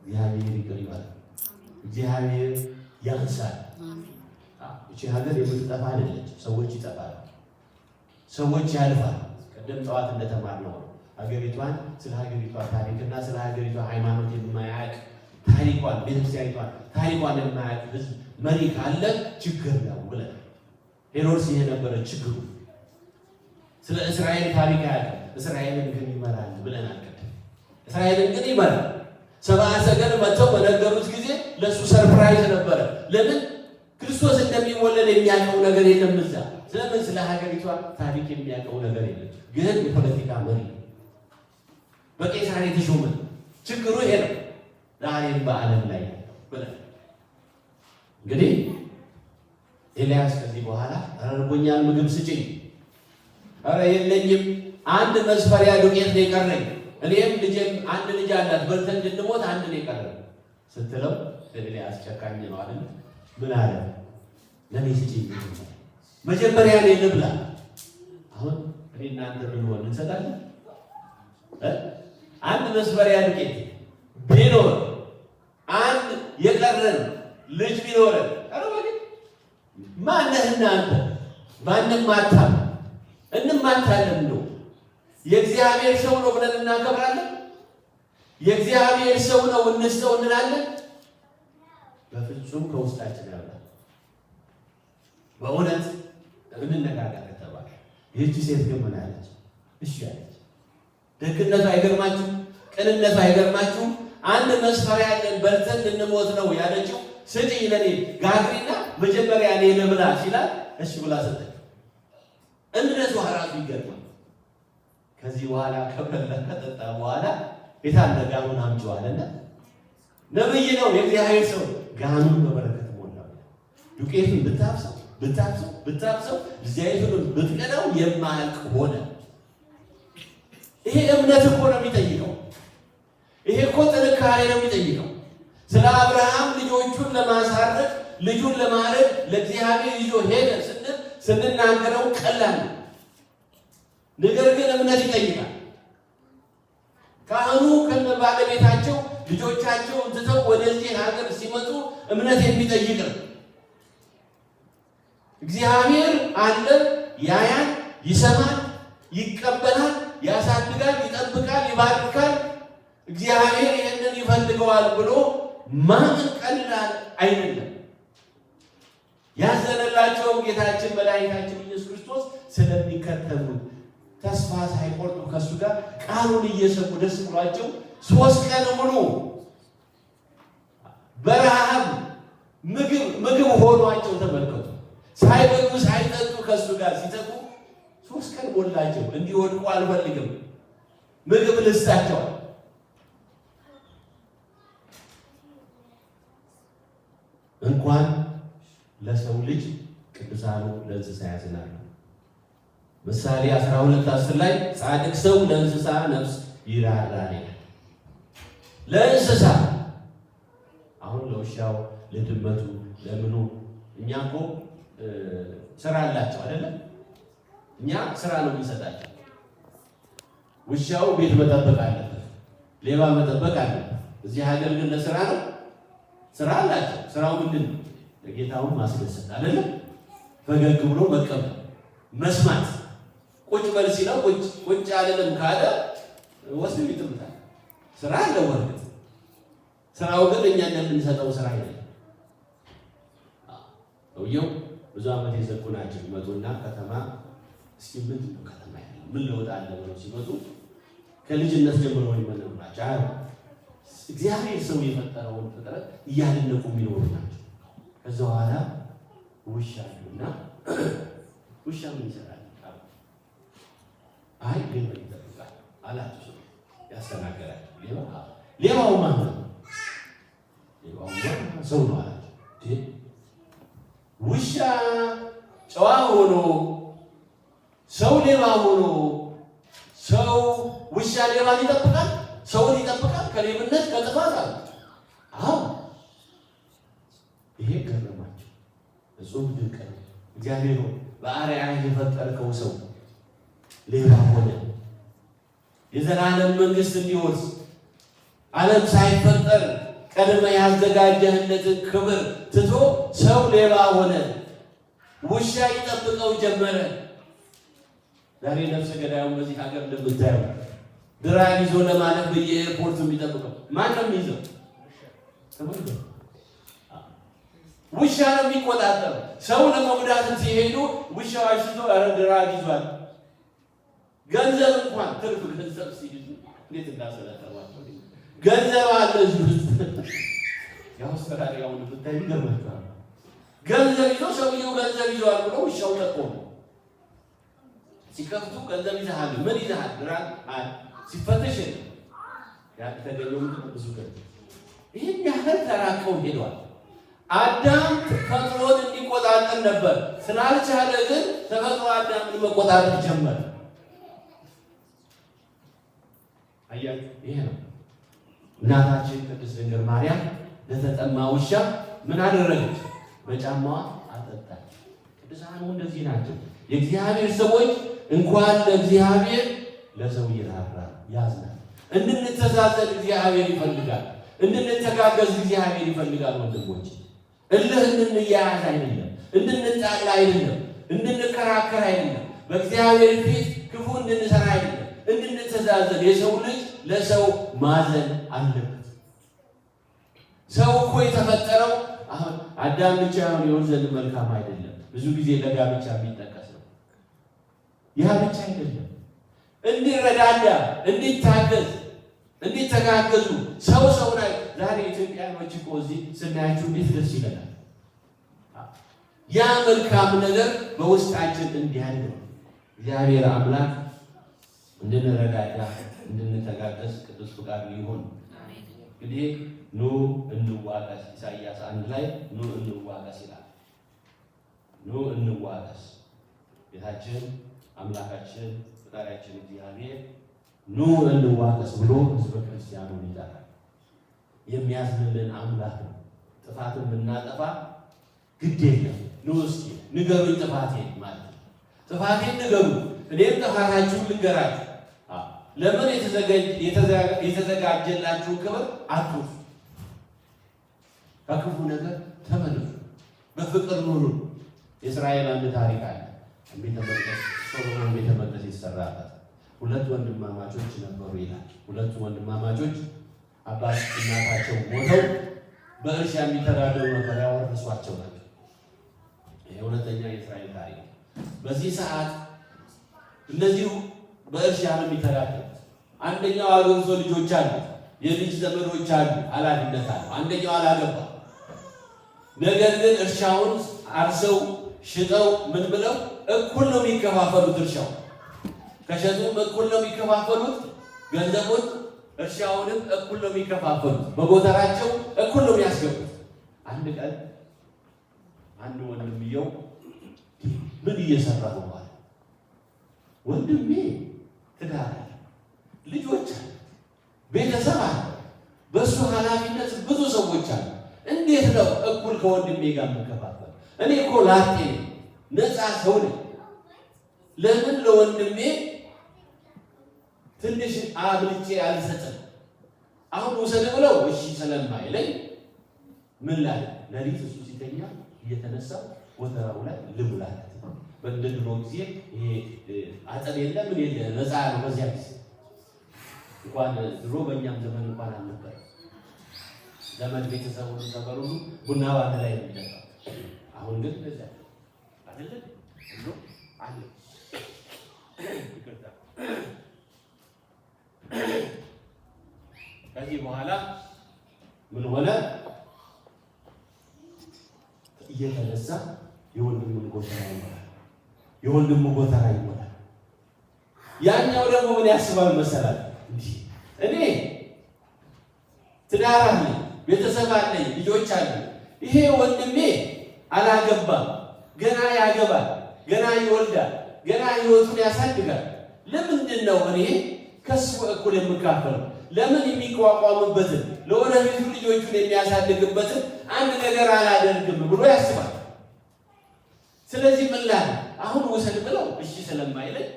S1: እግዚአብሔር ይቅር ይበላል። እግዚአብሔር ያንሳል። እቺ ሀገር የምትጠፋ አይደለች። ሰዎች ይጠፋሉ፣ ሰዎች ያልፋሉ። ቀደም ጠዋት እንደተማርነው ሀገሪቷን ስለ ሀገሪቷ ታሪክና ስለ ሀገሪቷ ሃይማኖት የማያውቅ ታሪኳን ቤተክርስቲያኒቷን ታሪኳን የማያውቅ ህዝብ መሪ ካለ ችግር ነው ብለን ሄሮድስ ይሄ ነበረ ችግሩ። ስለ እስራኤል ታሪክ አያውቅም፣ እስራኤልን ግን ይመራል ብለን አልቀደም። እስራኤልን ግን ይመራል። ሰብአ ሰገል መጥተው በነገሩት ጊዜ ለእሱ ሰርፕራይዝ ነበረ። ለምን? ክርስቶስ እንደሚወለድ ሲወለድ የሚያውቀው ነገር የለም። እዛ ስለምን ስለ ሀገሪቷ ታሪክ የሚያውቀው ነገር የለም። ግን የፖለቲካ መሪ በቄሳር የተሾመ ችግሩ ይሄ ነው። ዛሬም በዓለም ላይ ብለን እንግዲህ ኤልያስ ከዚህ በኋላ አርጎኛል፣ ምግብ ስጭኝ፣ ኧረ የለኝም፣ አንድ መስፈሪያ ዱቄት ነው የቀረኝ፣ እኔም ልጄም አንድ ልጅ አላት፣ በልተን እንድንሞት አንድ ነው የቀረኝ ስትለው ኤልያስ ጨካኝ ነው አይደል? ምን አለ? ለኔ ስጭኝ፣ መጀመሪያ እኔ ልብላ። አሁን እኔ እናንተ ብንሆን እንሰጣለን? አንድ መስፈሪያ ዱቄት ቢኖር አንድ የቀረን ልጅ ቢኖረን ማነህና አንተ ማንም ማታም እንማታለን ነው። የእግዚአብሔር ሰው ነው ብለን እናከብራለን። የእግዚአብሔር ሰው ነው እንስተው እንላለን። በፍጹም ከውስጣችን ያውቃል። በእውነት እንነጋገር ተባለ። ይህቺ ሴት ግን ምን አለች? እሺ አለች። ደግነቱ አይገርማችሁም? ቅንነቱ አይገርማችሁም? አንድ መስፈሪያ በልተን ልንሞት ነው ያለችው። ስጪኝ ለኔ ጋግሪና መጀመሪያ እኔ ልብላ ሲላት እሺ ብላ ሰጠች። እምነቱ ራሱ ይገርማል። ከዚህ በኋላ ከበላ ከጠጣ በኋላ የታለ ጋኑን አምጪው አለና ነብይ ነው የእግዚአብሔር ሰው ጋኑን በበረከት ሞላው። ዱቄቱን ብታብሰው ዘይቱን ብትቀዳው የማያልቅ ሆነ። ይሄ እምነት እኮ ነው የሚጠይቀው። ይሄ እኮ ጥንካሬ ነው የሚጠይቀው። ስለ አብርሃም ልጆቹን ለማሳረግ ልጁን ለማረግ ለእግዚአብሔር ይዞ ሄደ ስንናገረው ቀላል ነው። ነገር ግን እምነት ይጠይቃል። ካህኑ ከነ ባለቤታቸው ልጆቻቸውን ትተው ወደዚህ ሀገር ሲመጡ እምነት የሚጠይቅ ነው። እግዚአብሔር አለ፣ ያያል፣ ይሰማል፣ ይቀበላል፣ ያሳድጋል፣ ይጠብቃል፣ ይባርካል። እግዚአብሔር ይህንን ይፈልገዋል ብሎ ማመን ቀላል አይደለም። ያዘነላቸው ጌታችን መድኃኒታችን ኢየሱስ ክርስቶስ ስለሚከተሉ ተስፋ ሳይቆርጡ ከሱ ጋር ቃሉን እየሰሙ ደስ ብሏቸው 3 ቀን ሙሉ በረሃብ ምግብ ሆኗቸው ተመልከቱ። ሳይበሉ ሳይጠጡ ከሱ ጋር ሲጠቁ 3 ቀን ሞላቸው። እንዲወድቁ አልፈልግም፣ ምግብ ልስጣቸው። እንኳን ለሰው ልጅ ቅዱሳኑ ለእንስሳ ያዝናሉ። ምሳሌ 12:10 ላይ ጻድቅ ሰው ለእንስሳ ነፍስ ይራራል። ለእንስሳ አሁን ለውሻው፣ ለድመቱ፣ ለምኑ እኛ እኮ ስራ አላቸው አይደለም? እኛ ስራ ነው የሚሰጣቸው። ውሻው ቤት መጠበቅ አለበት፣ ሌባ መጠበቅ አለበት። እዚህ ሀገር ግን ለስራ ነው። ስራ አላቸው። ስራው ምንድን ነው? ለጌታውን ማስደሰት አይደለም? ፈገግ ብሎ መቀበል፣ መስማት። ቁጭ በል ሲለው ቁጭ አይደለም ካለ ወስዶ ይጥምታል። ስራ አለው ወርቅ። ስራው ግን እኛ እንደምንሰጠው ስራ አይደለም። ሰውየው ብዙ ዓመት የዘጉ ናቸው። ይመጡና ከተማ እስኪ ምንድን ነው ከተማ ያለው ምን ለውጥ አለ ብለው ሲመጡ ከልጅነት ጀምሮ ይመነው ናቸው። እግዚአብሔር ሰው የፈጠረውን ፍጥረት እያደነቁ የሚኖሩ ናቸው። ከዛ በኋላ ውሻ አሉና ውሻ ምን ይሰራል? አይ ሌባ ይጠብቃል አላቸው። ሰው ያስተናገራቸው ሌባው ማን ነው? ሌባው ሰው ነው አላቸው። ውሻ ጨዋ ሆኖ ሰው ሌባ ሆኖ ሰው ውሻ ሌባን ይጠብቃል፣ ሰውን ይጠብቃል ከሌብነት ከጥፋት አለ። አሁን ይሄ ገረማቸው። እጹብ ድንቅ ነው። እግዚአብሔር በአርአያህ የፈጠርከው ሰው ሌባ ሆነ። የዘላለም መንግስት እንዲወርስ ዓለም ሳይፈጠር ቀድመ ያዘጋጀህለትን ክብር ትቶ ሰው ሌባ ሆነ። ውሻ ይጠብቀው ጀመረ። ዛሬ ነፍሰ ገዳዩን በዚህ ሀገር እንደምታየው ድራግ ይዞ ለማለፍ በየኤርፖርቱ የሚጠብቀው ማን ነው የሚይዘው? ውሻ ነው የሚቆጣጠር። ሰው ለመጉዳት ሲሄዱ ውሻው አሽቶ ድራግ ይዟል። ገንዘብ እንኳን ትርፍ ገንዘብ ሲይዙ እንዴት እንዳሰለጠሯቸው ገንዘብ አለ። የአውስትራሊያውን ብታይ ይገርማቸዋል። ገንዘብ ይዞ ሰውየው ገንዘብ ይዟል ብሎ ውሻው ጠቆሙ። ሲከፍቱ ገንዘብ ይዘሃል፣ ምን ይዘሃል? ብራን አለ። ሲፈተሽ የተገኘው ብዙ ገንዘብ። ይህን ያህል ተራቀው ሄደዋል። አዳም ተፈጥሮን እንዲቆጣጠር ነበር። ስላልቻለ ግን ተፈጥሮ አዳምን መቆጣጠር ጀመረ። አያችሁ፣ ይሄ ነው እናታችን ቅድስት ድንግል ማርያም ለተጠማ ውሻ ምን አደረገች? በጫማዋ አጠጣች። ቅዱሳኑ እንደዚህ ናቸው። የእግዚአብሔር ሰዎች እንኳን ለእግዚአብሔር ለሰው ይራራል፣ ያዝናል። እንድንተዛዘን እግዚአብሔር ይፈልጋል። እንድንተጋገዝ እግዚአብሔር ይፈልጋል። ወንድሞች እልህ እንድንያያዝ አይደለም፣ እንድንጣላ አይደለም፣ እንድንከራከር አይደለም፣ በእግዚአብሔር ፊት ክፉ እንድንሰራ አይደለም፣ እንድንተዛዘን። የሰው ልጅ ለሰው ማዘን አለበት። ሰው እኮ የተፈጠረው አሁን አዳም ብቻ ይሆን ዘንድ መልካም አይደለም። ብዙ ጊዜ ለጋብቻ የሚጠቀስ ነው። ያ ብቻ አይደለም፣ እንዲረዳዳ፣ እንዲታገዝ፣ እንዲተጋገዙ ሰው ላይ ዛሬ ኢትዮጵያኖች እኮ እዚህ ስናያችሁ እንዴት ደስ ይለናል። ያ መልካም ነገር በውስጣችን እንዲያድግ ነው። እግዚአብሔር አምላክ እንድንረዳዳ፣ እንድንተጋገዝ ቅዱስ ፍቃዱ ይሁን። እንግዲህ ኑ እንዋቀስ፣ ኢሳይያስ 1 ላይ ኑ እንዋቀስ ይላል። ኑ እንዋቀስ። ጌታችን አምላካችን ፈጣሪያችን እግዚአብሔር ኑ እንዋቀስ ብሎ ሕዝበ ክርስቲያኑን ይጠራል። የሚያዝንልን አምላክ ነው። ጥፋትን ብናጠፋ ግድ የለም ኑ እስኪ ንገሩኝ ጥፋቴን ማለት ነው። ጥፋቴን ንገሩ፣ እኔም ጥፋታችሁን ልንገራችሁ። ለምን የተዘጋጀላችሁ ክብር አትውሱ። ከክፉ ነገር ተመለሱ፣ በፍቅር ኑሩ። የእስራኤል አንድ ታሪክ አለ። ቤተ መቅደስ ሶሎሞን ቤተ መቅደስ ይሰራበት 2 ወንድማማቾች ነበሩ ይላል። 2 ወንድማማቾች አባት እናታቸው ሞተው በእርሻ የሚተዳደሩ ነበር፣ ያወረሷቸው ናቸው። ይሄ እውነተኛ የእስራኤል ታሪክ። በዚህ ሰዓት እነዚሁ በእርሻ ነው የሚተዳደሩት። አንደኛው አግብቶ ልጆች አሉ፣ የልጅ ዘመዶች አሉ፣ ኃላፊነት አለ። አንደኛው አላገባ። ነገር ግን እርሻውን አርሰው ሽጠው ምን ብለው እኩል ነው የሚከፋፈሉት። እርሻው ከሸጡም እኩል ነው የሚከፋፈሉት። ገንዘቡን እርሻውንም እኩል ነው የሚከፋፈሉት። በጎተራቸው እኩል ነው የሚያስገቡት። አንድ ቀን አንድ ወንድምየው ምን እየሰራ ነው ማለት ወንድሜ ትዳር አለ፣ ልጆች አለ፣ ቤተሰብ አለ፣ በእሱ ኃላፊነት ብዙ ሰዎች አሉ። እንዴት ነው እኩል ከወንድሜ ጋር የምከፋፈል? እኔ እኮ ላጤ ነፃ ሰው ነኝ። ለምን ለወንድሜ ትንሽ አብልጬ አልሰጥም? አሁን ውሰድ ብለው እሺ ስለማይለኝ ምን ላለ ለሊት እሱ ሲተኛ እየተነሳ ወተራው ላይ ልሙላት። በእንደ ድሮ ጊዜ ይሄ አጥር የለ ምን የለ ነፃ ነው። በዚያ ጊዜ እንኳን ድሮ በእኛም ዘመን እንኳን አልነበረ። ዘመን ቤተሰብ ሁሉ ሰፈሩ ቡና ባንድ ላይ ነው የሚጠጣው። አሁን ግን እንደዚያ አይደለም ብሎ አለ። ይቅርታ። ከዚህ በኋላ ምን ሆነ? እየተነሳ የወንድሙን ጎተራ ይሞላል። የወንድሙ ጎተራ ይሞላል። ያኛው ደግሞ ምን ያስባል መሰላል? እንዲህ እኔ ትዳር አለኝ፣ ቤተሰብ አለኝ፣ ልጆች አለኝ። ይሄ ወንድሜ አላገባም፣ ገና ያገባል፣ ገና ይወልዳል፣ ገና ህይወቱን ያሳድጋል። ለምንድን ነው እኔ ከሱ እኩል የምካፈለው? ለምን የሚቋቋምበትን ለወደፊቱ ልጆቹን የሚያሳድግበትን አንድ ነገር አላደርግም ብሎ ያስባል። ስለዚህ ምን ላለ አሁን ወሰድ ብለው እሺ ስለማይለኝ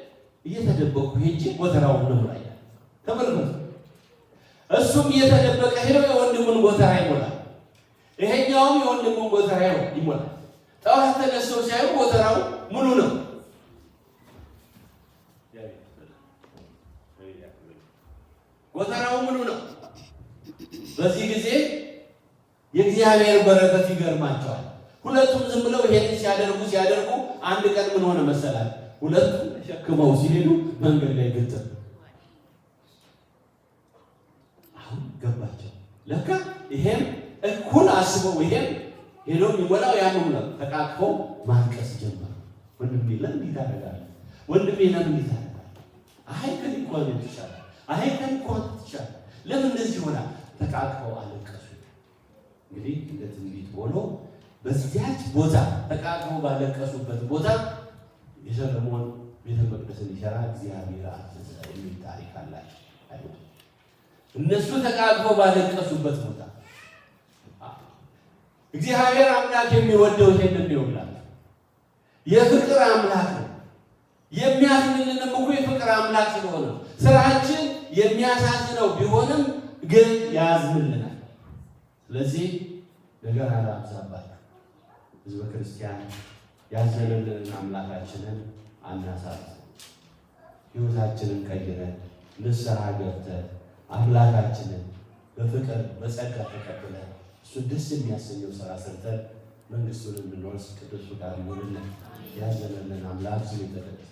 S1: እየተደበቁ ሄጄ ጎተራውን ነው ላይ ተመልከቱ። እሱም እየተደበቀ ሄደው የወንድሙን ጎተራ ይሞላል። ይሄኛውም የወንድሙን ጎተራ ይሞላል። ጠዋት ተነስተው ሲያዩ ጎተራው ሙሉ ነው። ጎተራው ሙሉ ነው። በዚህ ጊዜ የእግዚአብሔር በረከት ይገርማቸዋል። ሁለቱም ዝም ብለው ይሄን ሲያደርጉ አንድ ቀን ምን ሆነ መሰላል? ሁለቱም ተሸክመው ሲሄዱ መንገድ ላይ ግጥም። አሁን ገባቸው። ለካ ይሄም እኩል አስበው ይሄም ሄዶ የሚሞላው ያንኑ ነው። ተቃቅፈው ማልቀስ ጀመሩ። ወንድሜ ለምን ታደርጋለህ? ወንድሜ ለምን ታደርጋለህ? አይ ከኔ እኮ ነው ይሻላል። አይ ከኔ እኮ ይሻላል። ለምን እንደዚህ ይሆናል? ተቃቅፈው አለቀሱ። እንግዲህ እንደ ትንቢት ሆኖ በዚያች ቦታ ተቃቅፈው ባለቀሱበት ቦታ የሰለሞን ቤተ መቅደስን ሊሰራ እግዚአብሔር አዘዘ የሚል ታሪክ አላቸው አይሁድ። እነሱ ተቃቅፈው ባለቀሱበት ቦታ እግዚአብሔር አምላክ የሚወደው ይሄንን ይውላል። የፍቅር አምላክ ነው። የሚያዝንልንም እኮ የፍቅር አምላክ ስለሆነ ስራችን የሚያሳዝነው ቢሆንም ግን ያዝንልናል። ስለዚህ ነገር አላብዛባችሁ። ህዝበ ክርስቲያን ያዘነልንን አምላካችንን አናሳዝን። ህይወታችንን ቀይረን ንስሐ ገብተን አምላካችንን በፍቅር በጸጋ ተቀብለን እሱ ደስ የሚያሰኘው ስራ ሰርተን መንግስቱን እንድንወርስ ቅዱስ ፈቃዱ ይሁንልን። ያዘነልን አምላክ ስሙ ይቀደስ።